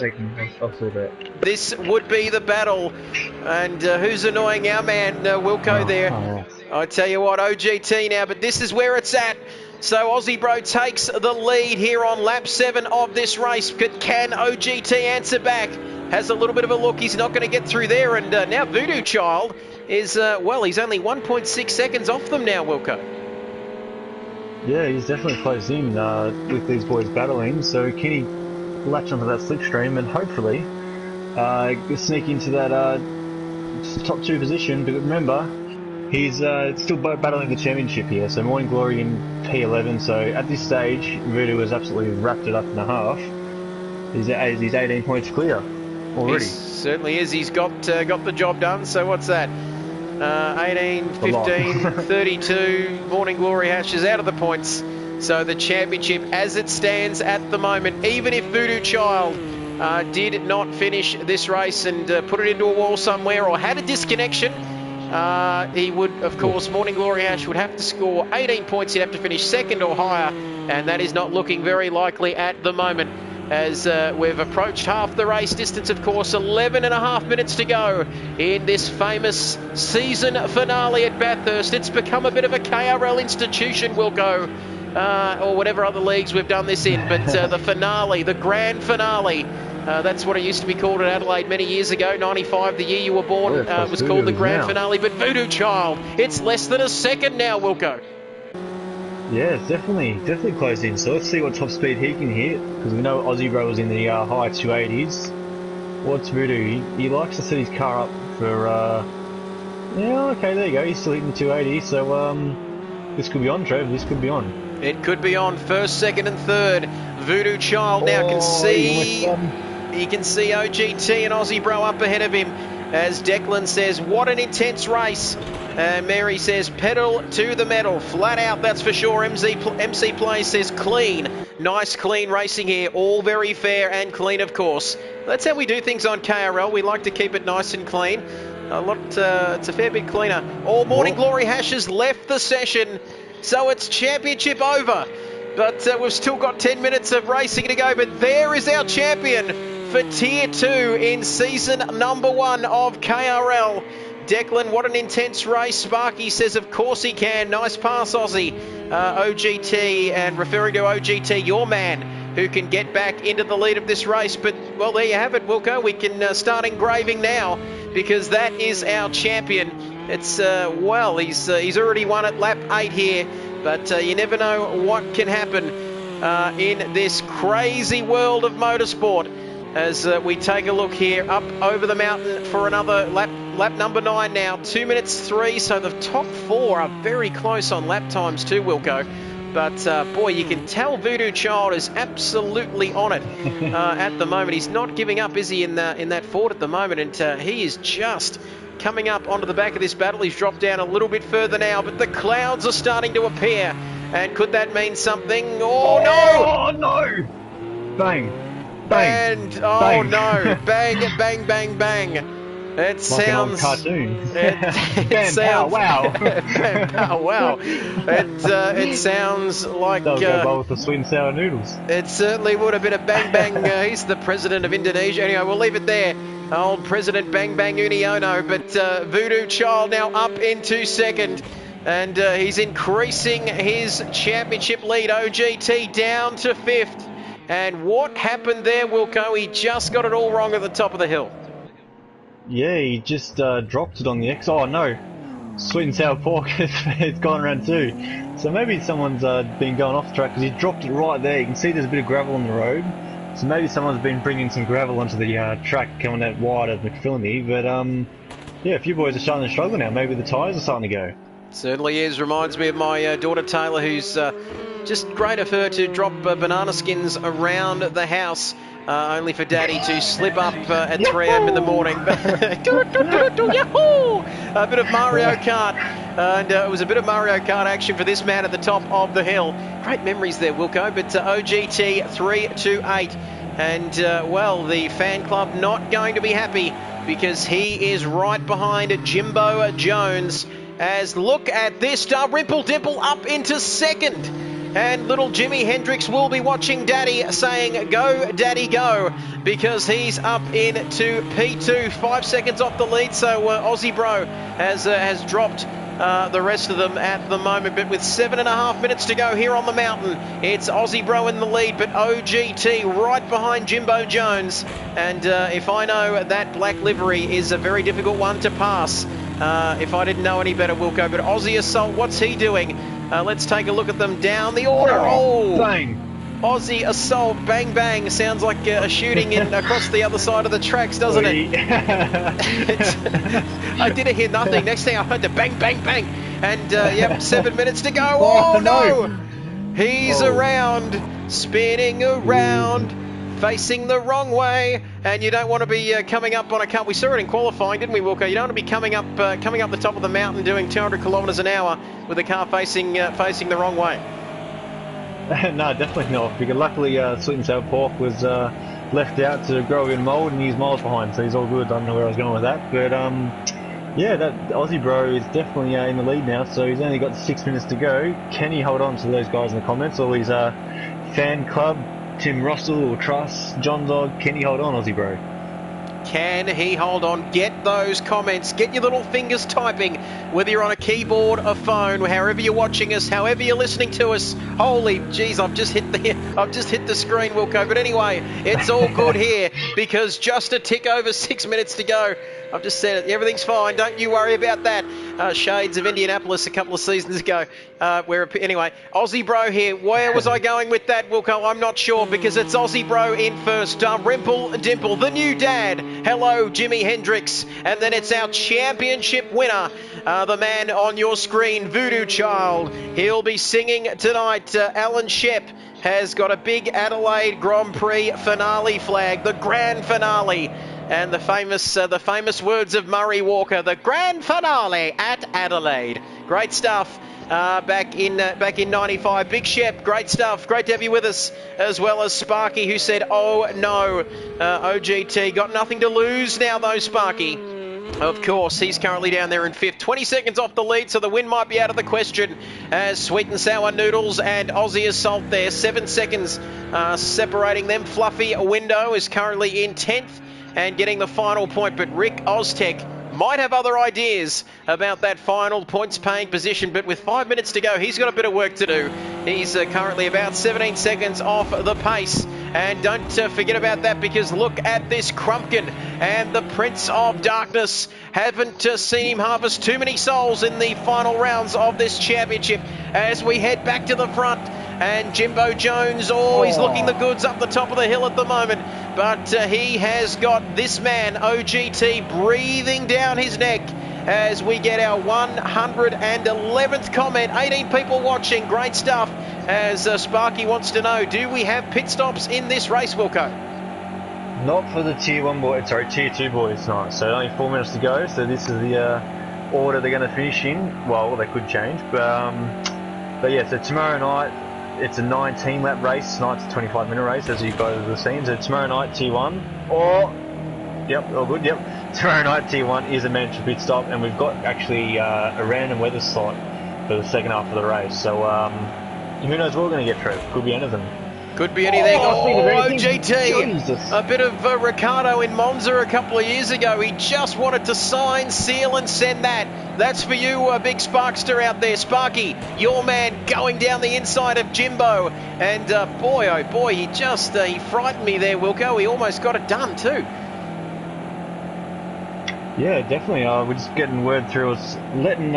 the battle. And who's annoying our man Wilco there? I tell you what, OGT now, but this is where it's at. So Aussie Bro takes the lead here on lap 7 of this race. Can OGT answer back? Has a little bit of a look. He's not going to get through there. And now Voodoo Child is, well, he's only 1.6 seconds off them now, Wilco. Yeah, he's definitely close in with these boys battling. So can he latch onto that slipstream and hopefully sneak into that top 2 position? But remember, he's still battling the championship here, so Morning Glory in P11, so at this stage, Voodoo has absolutely wrapped it up in a half. He's 18 points clear already. He certainly is. He's got the job done, so what's that? 18, 15, 32, Morning Glory Hashes out of the points. So the championship as it stands at the moment, even if Voodoo Child did not finish this race and put it into a wall somewhere or had a disconnection, he would, of course, Morning Glory Hash would have to score 18 points. He'd have to finish second or higher, and that is not looking very likely at the moment as we've approached half the race distance, of course. 11 and a half minutes to go in this famous season finale at Bathurst. It's become a bit of a KRL institution, Wilco, or whatever other leagues we've done this in, but the finale, the grand finale, that's what it used to be called at Adelaide many years ago. 95, the year you were born, was called the grand finale. But Voodoo Child, it's less than a second now, Wilco. Yeah, it's definitely close in. So let's see what top speed he can hit, because we know Aussie Bro was in the high 280s. What's Voodoo? He likes to set his car up for, yeah, okay, there you go. He's still hitting the 280, so this could be on, Trev. This could be on. It could be on first, second and third. Voodoo Child now can see... He can see OGT and Aussie Bro up ahead of him. As Declan says, what an intense race. Mary says, pedal to the metal. Flat out, that's for sure. MC Play says, clean. Nice, clean racing here. All very fair and clean, of course. That's how we do things on KRL. We like to keep it nice and clean. It's a fair bit cleaner. All Morning Glory Hashes left the session. So it's championship over. But we've still got 10 minutes of racing to go. But there is our champion for Tier 2 in season number 1 of KRL. Declan, what an intense race. Sparky says, of course he can. Nice pass, Aussie. OGT, and referring to OGT, your man, who can get back into the lead of this race. But, well, there you have it, Wilco. We can start engraving now, because that is our champion. It's, well, he's already won at lap 8 here, but you never know what can happen in this crazy world of motorsport. As we take a look here up over the mountain for another lap number 9 now. 2 minutes 3, so the top 4 are very close on lap times too, Wilco. But boy, you can tell Voodoo Child is absolutely on it at the moment. He's not giving up, is he, in that Ford at the moment? And he is just coming up onto the back of this battle. He's dropped down a little bit further now, but the clouds are starting to appear. And could that mean something? Oh, no! Oh, no! Bang. Bang. And, oh bang. no, bang, bang, bang, bang. It sounds... Like an old cartoon. It sounds... Wow. Bam, pow, wow. It sounds like... That'll go well with the sweet and sour noodles. It certainly would have been a bang, bang. He's the president of Indonesia. Anyway, we'll leave it there. Old President Bang Bang Uniono. But Voodoo Child now up into second. And he's increasing his championship lead. OGT down to 5th. And what happened there, Wilco? He just got it all wrong at the top of the hill. Yeah, he just dropped it on the X. Oh no, sweet and sour pork, it's gone around too. So maybe someone's been going off track because he dropped it right there. You can see there's a bit of gravel on the road. So maybe someone's been bringing some gravel onto the track coming out wide of McPhillamy. But yeah, a few boys are starting to struggle now. Maybe the tyres are starting to go. Certainly is. Reminds me of my daughter Taylor, who's just great of her to drop banana skins around the house, only for Daddy to slip up at 3 a.m. in the morning. Yahoo! A bit of Mario Kart, and it was a bit of Mario Kart action for this man at the top of the hill. Great memories there, Wilco. But OGT 328 And, well, the fan club not going to be happy because he is right behind Jimbo Jones. As look at this, Dalrymple Dimple up into second. And little Jimi Hendrix will be watching Daddy, saying, "Go, Daddy, go," because he's up into P2, 5 seconds off the lead. So Aussie Bro has dropped the rest of them at the moment. But with 7.5 minutes to go here on the mountain, it's Aussie Bro in the lead, but OGT right behind Jimbo Jones. And if I know that black livery is a very difficult one to pass, if I didn't know any better, Wilco. But Aussie Assault, what's he doing? Let's take a look at them down the order. Oh, bang. Aussie Assault, bang, bang. Sounds like a shooting across the other side of the tracks, doesn't it? I didn't hear nothing. Next thing I heard the bang, bang, bang. And, yep, 7 minutes to go. Oh, no! He's around, spinning around, facing the wrong way. And you don't want to be coming up on a car. We saw it in qualifying, didn't we, Wilco? You don't want to be coming up the top of the mountain doing 200 kilometres an hour with the car facing the wrong way. No, definitely not. Because luckily, Sweet and Sour Pork was left out to grow in mould, and he's miles behind, so he's all good. I don't know where I was going with that, but yeah, that Aussie Bro is definitely in the lead now. So he's only got 6 minutes to go. Can he hold on to those guys in the comments? All his fan club, Tim Russell or Truss, John Dog. Can he hold on, Aussie Bro? Can he hold on? Get those comments. Get your little fingers typing, whether you're on a keyboard, a phone, however you're watching us, however you're listening to us. Holy jeez, I've just hit the screen, Wilco. But anyway, it's all good here because just a tick over 6 minutes to go. I've just said it. Everything's fine. Don't you worry about that. Shades of Indianapolis a couple of seasons ago. Anyway, Aussie Bro here. Where was I going with that, Wilco? I'm not sure because it's Aussie Bro in first. Rimple Dimple, the new dad. Hello, Jimi Hendrix. And then it's our championship winner, the man on your screen, Voodoo Child. He'll be singing tonight. Alan Shep has got a big Adelaide Grand Prix finale flag, the grand finale. And the famous words of Murray Walker, the grand finale at Adelaide. Great stuff. Back in 95. Big Shep, great stuff. Great to have you with us, as well as Sparky, who said, "Oh no, OGT got nothing to lose now, though." Sparky, of course, he's currently down there in fifth, 20 seconds off the lead, so the win might be out of the question. As Sweet and Sour Noodles and Aussie Assault there, 7 seconds separating them. Fluffy Window is currently in 10th. And getting the final point, but Rick Oztech might have other ideas about that final points paying position, but with 5 minutes to go, he's got a bit of work to do. He's currently about 17 seconds off the pace. And don't forget about that, because look at this Crumpkin and the Prince of Darkness. Haven't seen him harvest too many souls in the final rounds of this championship as we head back to the front. And Jimbo Jones, he's looking the goods up the top of the hill at the moment. But he has got this man, OGT, breathing down his neck as we get our 111th comment. 18 people watching. Great stuff. As Sparky wants to know, do we have pit stops in this race, Wilco? Not for the Tier 2 boys tonight. So only 4 minutes to go. So this is the order they're going to finish in. Well, they could change. But yeah, so tomorrow night, it's a 19 lap race. Tonight's a 25-minute race, as you guys have seen. So tomorrow night, Tier 1. Yep, all good, yep. Tomorrow night, Tier 1 is a mandatory pit stop. And we've got actually a random weather slot for the second half of the race. So who knows what we're going to get through. Could be anything. Could be anything. OGT. Jesus. A bit of Ricardo in Monza a couple of years ago. He just wanted to sign, seal and send that. That's for you, big Sparkster out there. Sparky, your man going down the inside of Jimbo. And boy, oh boy, he frightened me there, Wilco. He almost got it done too. Yeah, definitely. We're just getting word through. It's letting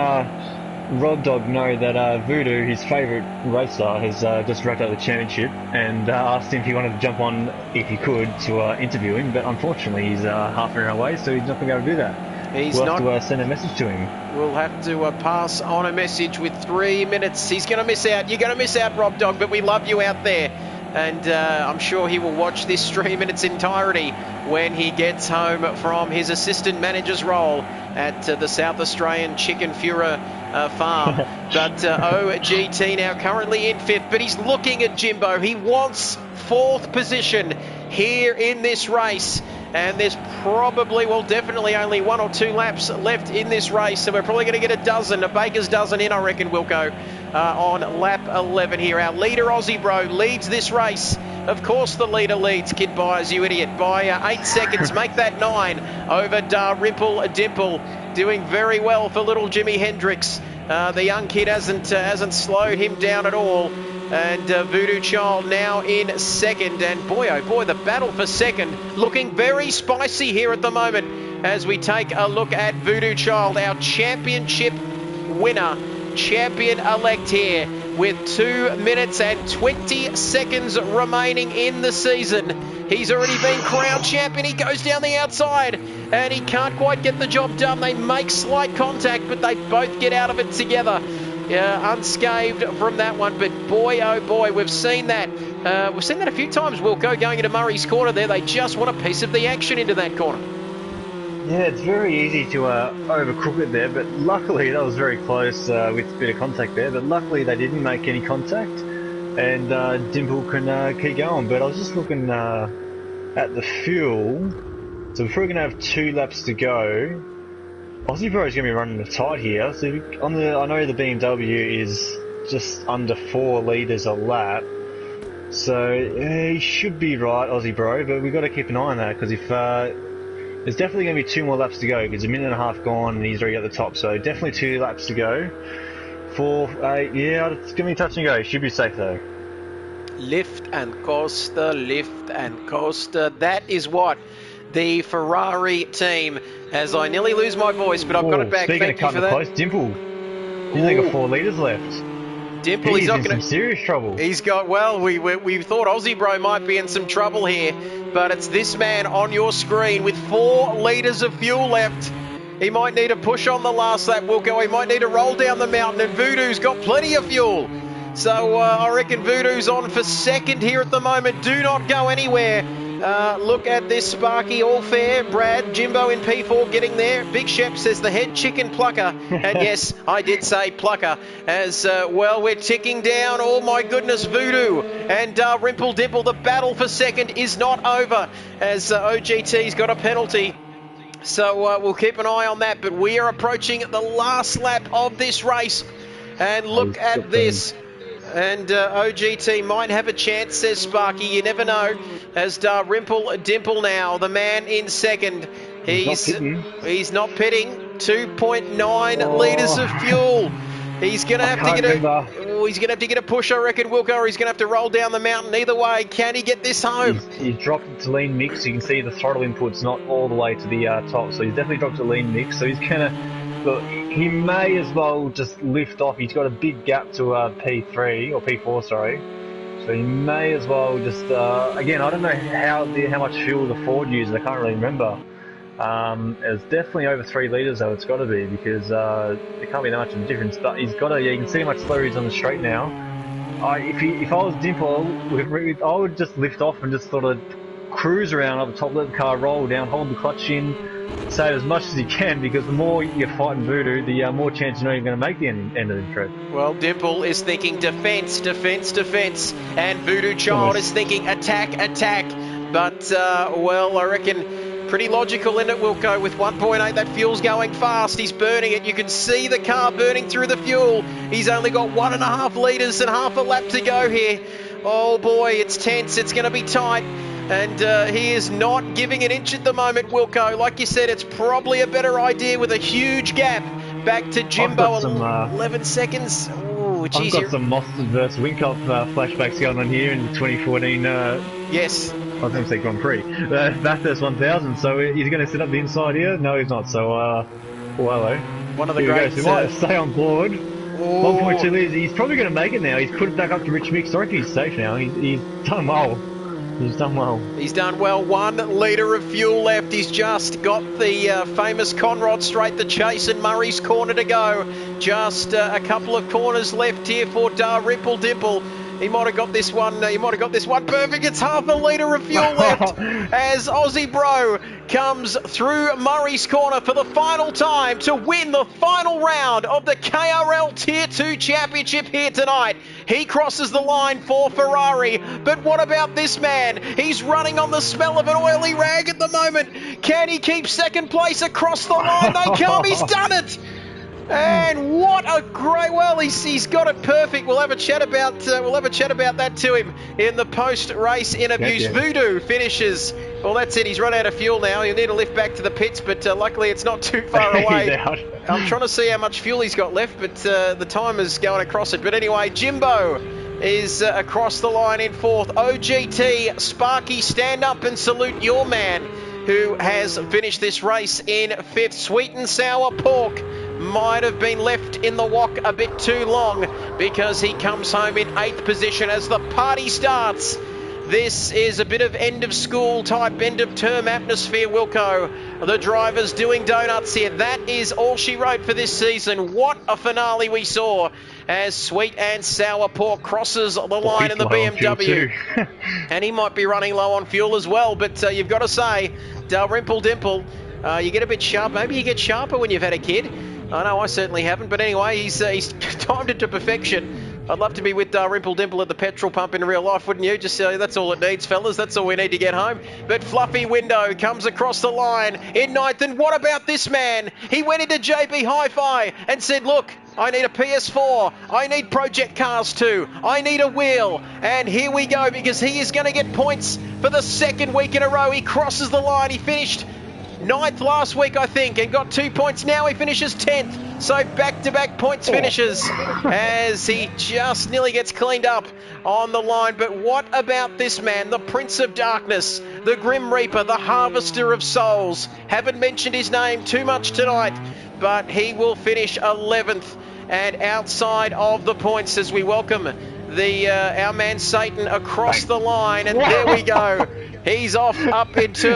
Rod Dog know that Voodoo, his favourite racer, has just wrapped up the championship, and asked him if he wanted to jump on, if he could, to interview him. But unfortunately, he's half an hour away, so he's not going to be able to do that. We'll have to send a message to him. We'll have to pass on a message with 3 minutes. He's going to miss out. You're going to miss out, Rob Dog, but we love you out there. and I'm sure he will watch this stream in its entirety when he gets home from his assistant manager's role at the South Australian Chicken Fura farm. But OGT now currently in 5th, but he's looking at Jimbo. He wants 4th position here in this race. And there's probably, well, definitely only 1 or 2 laps left in this race. So we're probably going to get a baker's dozen in, I reckon, Wilco, on lap 11 here. Our leader, Aussie Bro, leads this race. Of course the leader leads, Kid Byers, you idiot, by 8 seconds. Make that 9 over Dalrymple Dimple. Doing very well for little Jimi Hendrix. The young kid hasn't slowed him down at all. And Voodoo Child now in 2nd. And boy, oh boy, the battle for 2nd looking very spicy here at the moment as we take a look at Voodoo Child, our championship winner, champion-elect here with 2 minutes and 20 seconds remaining in the season. He's already been crowned champion. He goes down the outside and he can't quite get the job done. They make slight contact, but they both get out of it together. Unscathed from that one, but boy, oh boy, we've seen that. We've seen that a few times, Wilco, going into Murray's corner there. They just want a piece of the action into that corner. Yeah, it's very easy to overcook it there, but luckily that was very close with a bit of contact there, but luckily they didn't make any contact, and Dimple can keep going. But I was just looking at the fuel, so if we're going to have 2 laps to go, Aussie Bro is going to be running the tight here. So I know the BMW is just under 4 litres a lap, so he should be right, Aussie Bro. But we've got to keep an eye on that, because if there's definitely going to be 2 more laps to go, because 1.5 minutes gone and he's already at the top. So definitely 2 laps to go. 4, 8, yeah, it's going to be touch and go. Should be safe though. Lift and Costa, lift and Costa. That is what the Ferrari team, as I nearly lose my voice, but I've got it back. Thank you for that. Close, Dimple. He's only got 4 litres left. Dimple, he's not going to. Some serious trouble. He's got, well, we thought Aussie Bro might be in some trouble here, but it's this man on your screen with 4 litres of fuel left. He might need a push on the last lap, Wilco. He might need to roll down the mountain, and Voodoo's got plenty of fuel. So I reckon Voodoo's on for 2nd here at the moment. Do not go anywhere. Look at this, Sparky, all fair. Brad, Jimbo in P4 getting there. Big Shep says the head chicken plucker. And yes, I did say plucker. As well, we're ticking down. Oh my goodness, Voodoo and Rimple Dimple. The battle for 2nd is not over, as OGT's got a penalty. So we'll keep an eye on that. But we are approaching the last lap of this race. And look at this. And OGT might have a chance, says Sparky. You never know. As Rimple Dimple now, the man in 2nd. He's not pitting. 2.9 litres of fuel. He's gonna have to get a push, I reckon, Wilco, or he's gonna have to roll down the mountain. Either way, can he get this home? He's dropped it to lean mix. You can see the throttle input's not all the way to the top, so he's definitely dropped to lean mix. So he's gonna, look, he may as well just lift off. He's got a big gap to P3 or P4, sorry. So he may as well just again, I don't know how much fuel the Ford uses. I can't really remember. It's definitely over 3 litres though. It's got to be, because there can't be that much of a difference. But he's got to. Yeah, you can see how much slower he's on the straight now. If I was Dimple, I would just lift off and just sort of cruise around up the top, let the car roll down, hold the clutch in, save as much as you can, because the more you're fighting Voodoo, the more chance you know you're going to make the end of the trip. Well, Dimple is thinking defence, defence, defence, and Voodoo Child is thinking attack, attack. But, well, I reckon pretty logical in it, Wilco, with 1.8, that fuel's going fast. He's burning it. You can see the car burning through the fuel. He's only got 1.5 litres and half a lap to go here. Oh boy, it's tense. It's going to be tight. And he is not giving an inch at the moment, Wilco. Like you said, it's probably a better idea with a huge gap back to Jimbo. 11 seconds. Oh, geez. I've got some Mostert versus Winkop flashbacks going on here in the 2014. Yes. I was going to say Grand Prix. Bathurst 1000. So he's going to sit up the inside here? No, he's not. So, well, hello. One of the greats. He might stay on board. 1.2 litres. He's probably going to make it now. He's put it back up to Rich Mix. I reckon he's safe now. He's done well. He's done well. He's done well. 1 litre of fuel left. He's just got the famous Conrod straight, the chase, and Murray's corner to go. Just a couple of corners left here for Rimple Dimple. He might have got this one. He might have got this one perfect. It's half a litre of fuel left as Aussie Bro comes through Murray's Corner for the final time to win the final round of the KRL Tier 2 Championship here tonight. He crosses the line for Ferrari, but what about this man? He's running on the smell of an oily rag at the moment. Can he keep second place across the line? They come. He's done it. And what a great, well, he's got it perfect. We'll have a chat about that to him in the post-race interviews. Yeah. Voodoo finishes. Well, that's it. He's run out of fuel now. He'll need to lift back to the pits, but luckily it's not too far away. I'm trying to see how much fuel he's got left, but the timer's going across it. But anyway, Jimbo is across the line in fourth. OGT, Sparky, stand up and salute your man who has finished this race in fifth. Sweet and Sour Pork might have been left in the wok a bit too long because he comes home in eighth position as the party starts. This is a bit of end of school type, end of term atmosphere, Wilco. The drivers doing donuts here. That is all she wrote for this season. What a finale we saw as Sweet and Sour Pork crosses the line in the BMW. And he might be running low on fuel as well, but you've got to say, Dalrymple Dimple, you get a bit sharp. Maybe you get sharper when you've had a kid. I know I certainly haven't, but anyway, he's timed it to perfection. I'd love to be with Rimple Dimple at the petrol pump in real life, wouldn't you? Just that's all it needs, fellas. That's all we need to get home. But Fluffy Window comes across the line in ninth. And what about this man? He went into JB Hi-Fi and said, look, I need a PS4. I need Project Cars 2. I need a wheel. And here we go, because he is going to get points for the second week in a row. He crosses the line. He finished ninth last week, I think, and got 2 points. Now he finishes 10th. So back-to-back points finishes as he just nearly gets cleaned up on the line. But what about this man, the Prince of Darkness, the Grim Reaper, the Harvester of Souls? Haven't mentioned his name too much tonight, but he will finish 11th and outside of the points as we welcome our man Satan across the line. And there we go. He's off up into...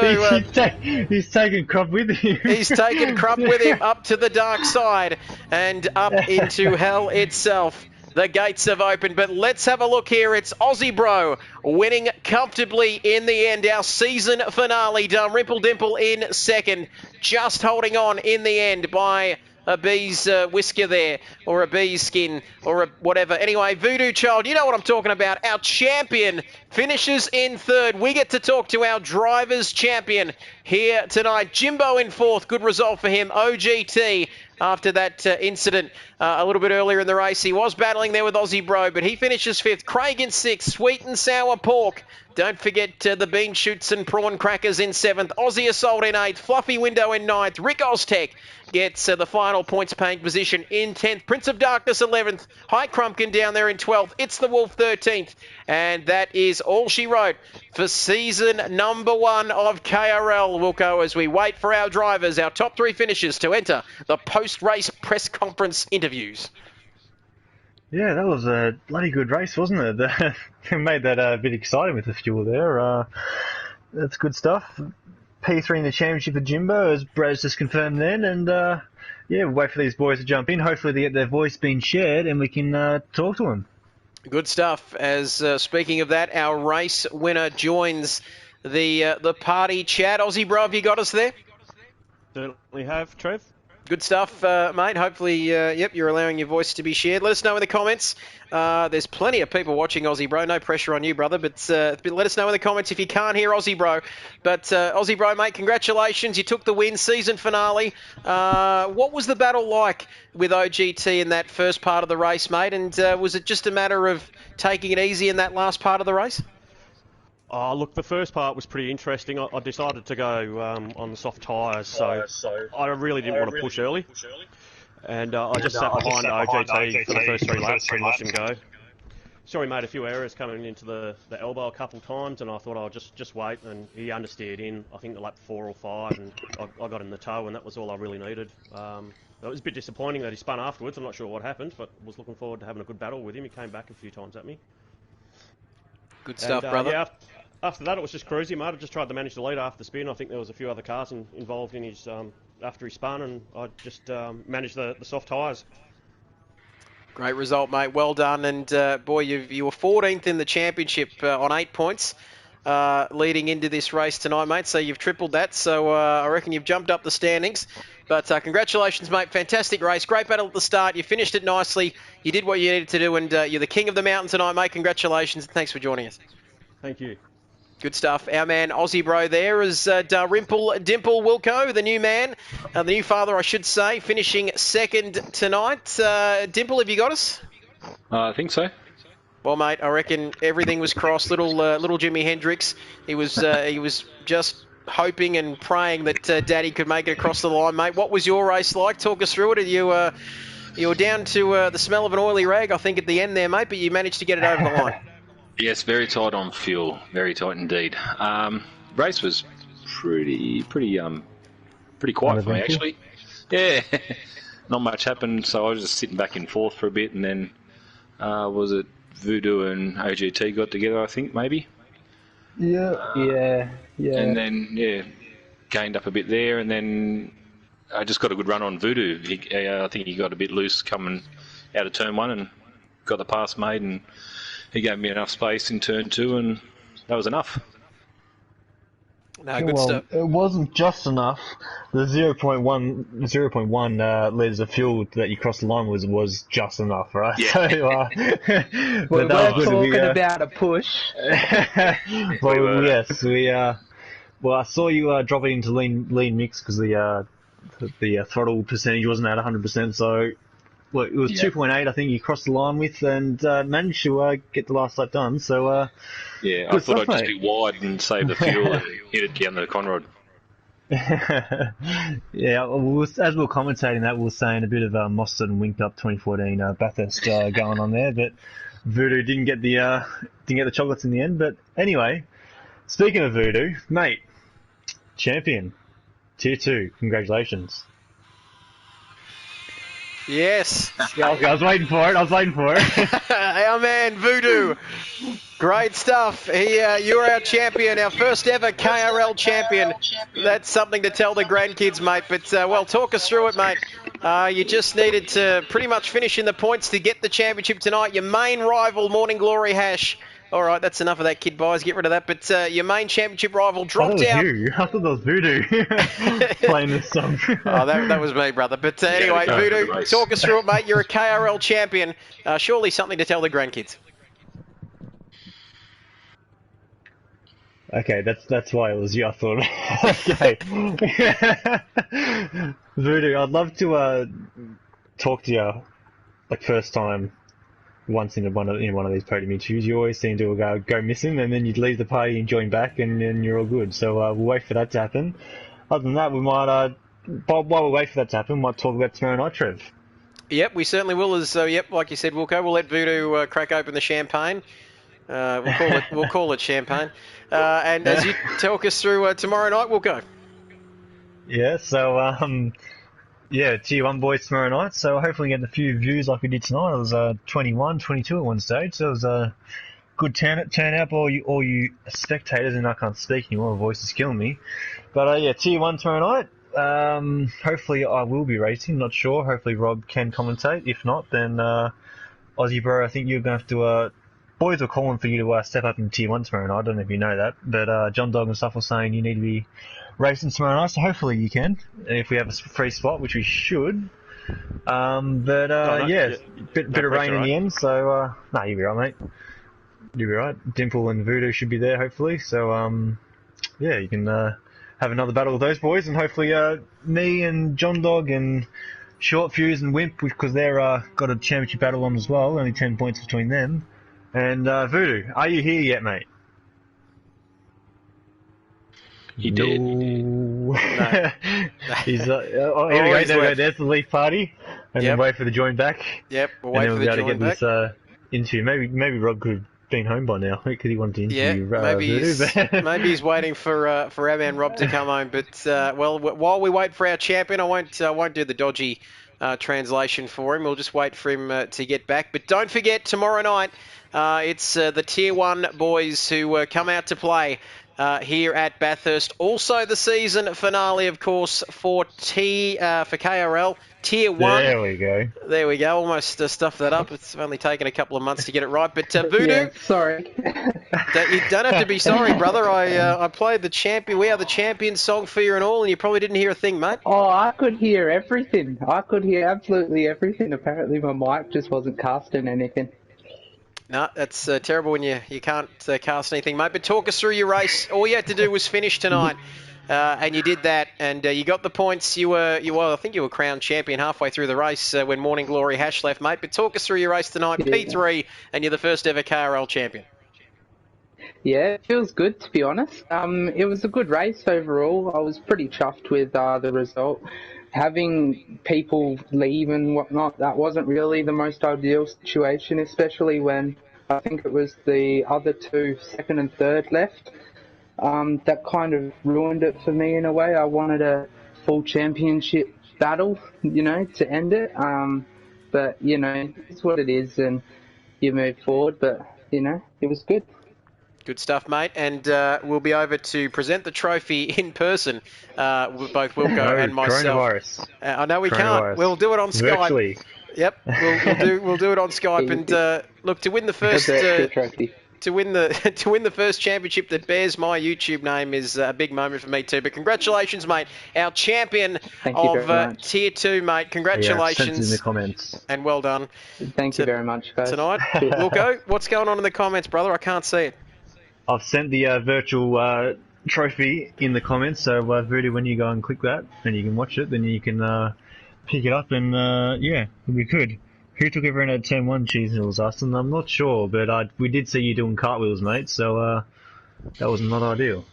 he's taken Crop with him. He's taken Crop with him up to the dark side and up into hell itself. The gates have opened, but let's have a look here. It's Aussie Bro winning comfortably in the end. Our season finale. Rimple Dimple in second, just holding on in the end by a bee's whisker there, or a bee's skin, or a whatever. Anyway, Voodoo Child, you know what I'm talking about. Our champion finishes in third. We get to talk to our driver's champion here tonight. Jimbo in fourth. Good result for him. OGT, after that incident a little bit earlier in the race, he was battling there with Aussie Bro, but he finishes fifth. Craig in sixth. Sweet and Sour Pork. Don't forget the bean shoots and prawn crackers in seventh. Aussie Assault in eighth. Fluffy Window in ninth. Rick Oztech gets the final points paying position in 10th. Prince of Darkness 11th. High Crumpkin down there in 12th. It's the Wolf 13th. And that is all she wrote for season number 1 of KRL, Wilco, as we wait for our drivers, our top 3 finishers, to enter the post-race press conference interviews. Yeah, that was a bloody good race, wasn't it? They made that a bit exciting with the fuel there. That's good stuff. P3 in the championship for Jimbo, as Brad's just confirmed then, and yeah, we'll wait for these boys to jump in. Hopefully they get their voice being shared and we can talk to them. Good stuff. As speaking of that, our race winner joins the party chat. Aussie Bro, have you got us there? Certainly have, Trev. Good stuff, mate. Hopefully, yep, you're allowing your voice to be shared. Let us know in the comments. There's plenty of people watching Aussie Bro. No pressure on you, brother, but let us know in the comments if you can't hear Aussie Bro. But Aussie Bro, mate, congratulations. You took the win, season finale. What was the battle like with OGT in that first part of the race, mate? And was it just a matter of taking it easy in that last part of the race? Oh, look, the first part was pretty interesting. I decided to go on the soft tyres, so I really didn't want to push early. And I just sat behind OGT for the first 3 laps and watched him go. Sorry, made a few errors coming into the elbow a couple of times, and I thought I'll just wait, and he understeered in, I think, the lap 4 or 5, and I got in the tow, and that was all I really needed. It was a bit disappointing that he spun afterwards. I'm not sure what happened, but was looking forward to having a good battle with him. He came back a few times at me. Good stuff, brother. Yeah, after that, it was just cruising, mate. I just tried to manage the lead after the spin. I think there was a few other cars involved in his after he spun, and I just managed the soft tyres. Great result, mate. Well done. And, boy, you were 14th in the championship on 8 points leading into this race tonight, mate. So you've tripled that. So I reckon you've jumped up the standings. But congratulations, mate. Fantastic race. Great battle at the start. You finished it nicely. You did what you needed to do, and you're the king of the mountain tonight, mate. Congratulations, and thanks for joining us. Thank you. Good stuff. Our man, Aussie Bro, there is Dimple Wilco, the new man, the new father, I should say, finishing second tonight. Dimple, have you got us? I think so. Well, mate, I reckon everything was crossed. Little Jimi Hendrix, he was just hoping and praying that Daddy could make it across the line, mate. What was your race like? Talk us through it. You were down to the smell of an oily rag, I think, at the end there, mate, but you managed to get it over the line. Yes, very tight on fuel. Very tight indeed. Race was pretty quiet for me, actually. Yeah, not much happened, so I was just sitting back and forth for a bit, and then was it Voodoo and OGT got together, I think, maybe? Yeah. And then, gained up a bit there, and then I just got a good run on Voodoo. I think he got a bit loose coming out of turn 1 and got the pass made, and he gave me enough space in turn 2, and that was enough. No, good stuff. It wasn't just enough. The 0.1 litres of fuel that you crossed the line was just enough, right? Yeah. So, we're talking about a push. Well, yes, well, I saw you drop it into lean mix because the throttle percentage wasn't at 100%, so. Well, it was 2.8, I think you crossed the line with, and managed to get the last lap done. So, I thought I'd just be wide and save the fuel and hit it down the conrod. Yeah, as we were commentating that, we were saying a bit of Mostert and Winked Up 2014 Bathurst going on there, but Voodoo didn't get the chocolates in the end. But anyway, speaking of Voodoo, mate, champion, Tier 2, congratulations. Yes. Yeah, I was waiting for it. Our man, Voodoo. Great stuff. You're our champion, our first ever KRL champion. That's something to tell the grandkids, mate. But, well, talk us through it, mate. You just needed to pretty much finish in the points to get the championship tonight. Your main rival, Morning Glory Hash. All right, that's enough of that, Kid Buys. Get rid of that. But your main championship rival dropped out. I thought that was Voodoo playing this song. Oh, that was me, brother. But anyway, Voodoo, talk us through it, mate. You're a KRL champion. Surely something to tell the grandkids. Okay, that's why it was you, I thought. Okay. Voodoo, I'd love to talk to you, like, first time. Once in one of these podium interviews, you always seem to go missing, and then you'd leave the party and join back, and you're all good. So we'll wait for that to happen. Other than that, we might, while we wait for that to happen, we might talk about tomorrow night, Trev. Yep, we certainly will. Like you said, Wilco, we'll let Voodoo crack open the champagne. We'll call it champagne. And as you talk us through tomorrow night, Wilco. Yeah. So Tier 1 boys tomorrow night, so hopefully get a few views like we did tonight. It was 21, 22 at one stage, so it was a good turnout by all you spectators, and I can't speak anymore, my voice is killing me. But Tier 1 tomorrow night, hopefully I will be racing, not sure, hopefully Rob can commentate. If not, then Aussie Bro, I think you're going to have to, boys are calling for you to step up in Tier 1 tomorrow night, I don't know if you know that, but John Dog and stuff were saying you need to be racing tomorrow night, so hopefully you can, if we have a free spot, which we should. Bit of rain in the end, so you'll be right, mate. You'll be right. Dimple and Voodoo should be there, hopefully. So you can have another battle with those boys, and hopefully me and John Dog and Short Fuse and Wimp, because they're got a championship battle on as well, only 10 points between them. And Voodoo, are you here yet, mate? He did. No. He's here we go. There's the Leaf Party, and then wait for the join back. Yep, we'll wait for the join back. And then we'll be able to get this interview. Maybe Rob could have been home by now because he wanted to interview. Maybe he's waiting for our man Rob to come home. But while we wait for our champion, I won't do the dodgy translation for him. We'll just wait for him to get back. But don't forget, tomorrow night, it's the Tier 1 boys who come out to play. here at Bathurst. Also the season finale, of course, for KRL Tier 1. There we go. There we go. Almost stuffed that up. It's only taken a couple of months to get it right. But Voodoo, yeah, sorry. You don't have to be sorry, brother. I played the champion. We are the champion song for you and all, and you probably didn't hear a thing, mate. Oh, I could hear everything. I could hear absolutely everything. Apparently my mic just wasn't casting anything. No, that's terrible when you can't cast anything, mate. But talk us through your race. All you had to do was finish tonight, and you did that, and you got the points. I think you were crowned champion halfway through the race when Morning Glory Hash left, mate. But talk us through your race tonight, Yeah. P3, and you're the first ever KRL champion. Yeah, it feels good, to be honest. It was a good race overall. I was pretty chuffed with the result. Having people leave and whatnot, that wasn't really the most ideal situation, especially when I think it was the other two, second and third, left. That kind of ruined it for me in a way. I wanted a full championship battle, to end it. But, it's what it is, and you move forward. But, it was good. Good stuff, mate. And we'll be over to present the trophy in person, with both Wilco and myself. Coronavirus. I know we can't. We'll do it on Skype. Virtually. Yep, we'll do it on Skype. And look, to win the first to win the first championship that bears my YouTube name is a big moment for me too. But congratulations, mate, our champion of Tier 2, mate. Congratulations. Yeah, sent in the comments. And well done. Thank you very much, guys. Tonight, Wilco, what's going on in the comments, brother? I can't see it. I've sent the virtual trophy in the comments, so Voodoo, when you go and click that, and you can watch it, then you can pick it up, and yeah, it'll be good. Who took everyone at turn 1, Cheese Noodles, Austin? I'm not sure, but we did see you doing cartwheels, mate, so that was not ideal.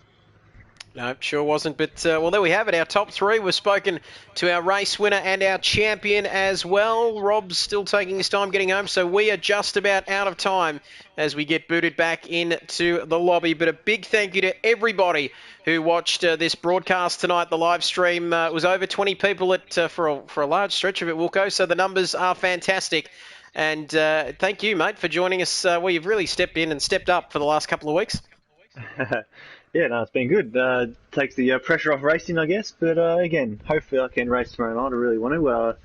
No, sure wasn't. But, well, there we have it. Our top 3. We've spoken to our race winner and our champion as well. Rob's still taking his time getting home, so we are just about out of time as we get booted back into the lobby. But a big thank you to everybody who watched this broadcast tonight. The live stream was over 20 people for a large stretch of it, Wilco, so the numbers are fantastic. And thank you, mate, for joining us. Well, you've really stepped in and stepped up for the last couple of weeks. Yeah, no, it's been good. Takes the pressure off racing, I guess. But again, hopefully I can race tomorrow night. I really want to.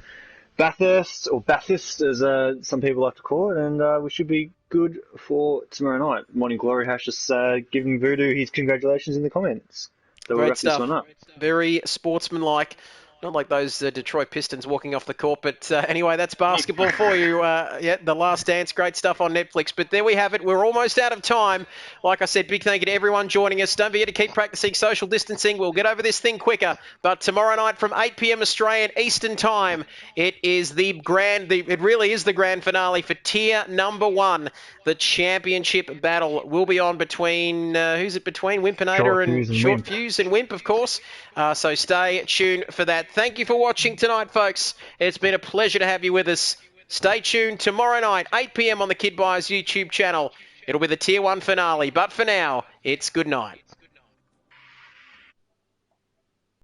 Bathurst, or Bathurst, as some people like to call it, and we should be good for tomorrow night. Morning Glory Hash just giving Voodoo his congratulations in the comments. So we'll wrap this one up. Very sportsmanlike. Not like those Detroit Pistons walking off the court, but anyway, that's basketball for you. Yeah, The Last Dance, great stuff on Netflix. But there we have it. We're almost out of time. Like I said, big thank you to everyone joining us. Don't forget to keep practicing social distancing. We'll get over this thing quicker. But tomorrow night from 8 p.m. Australian Eastern Time, it is it really is the grand finale for Tier Number 1. The championship battle will be on between, who's it between? Wimpinator and Short Fuse and Wimp, of course. So stay tuned for that. Thank you for watching tonight, folks. It's been a pleasure to have you with us. Stay tuned tomorrow night, 8 p.m. on the Kid Buyers YouTube channel. It'll be the Tier 1 finale. But for now, it's good night.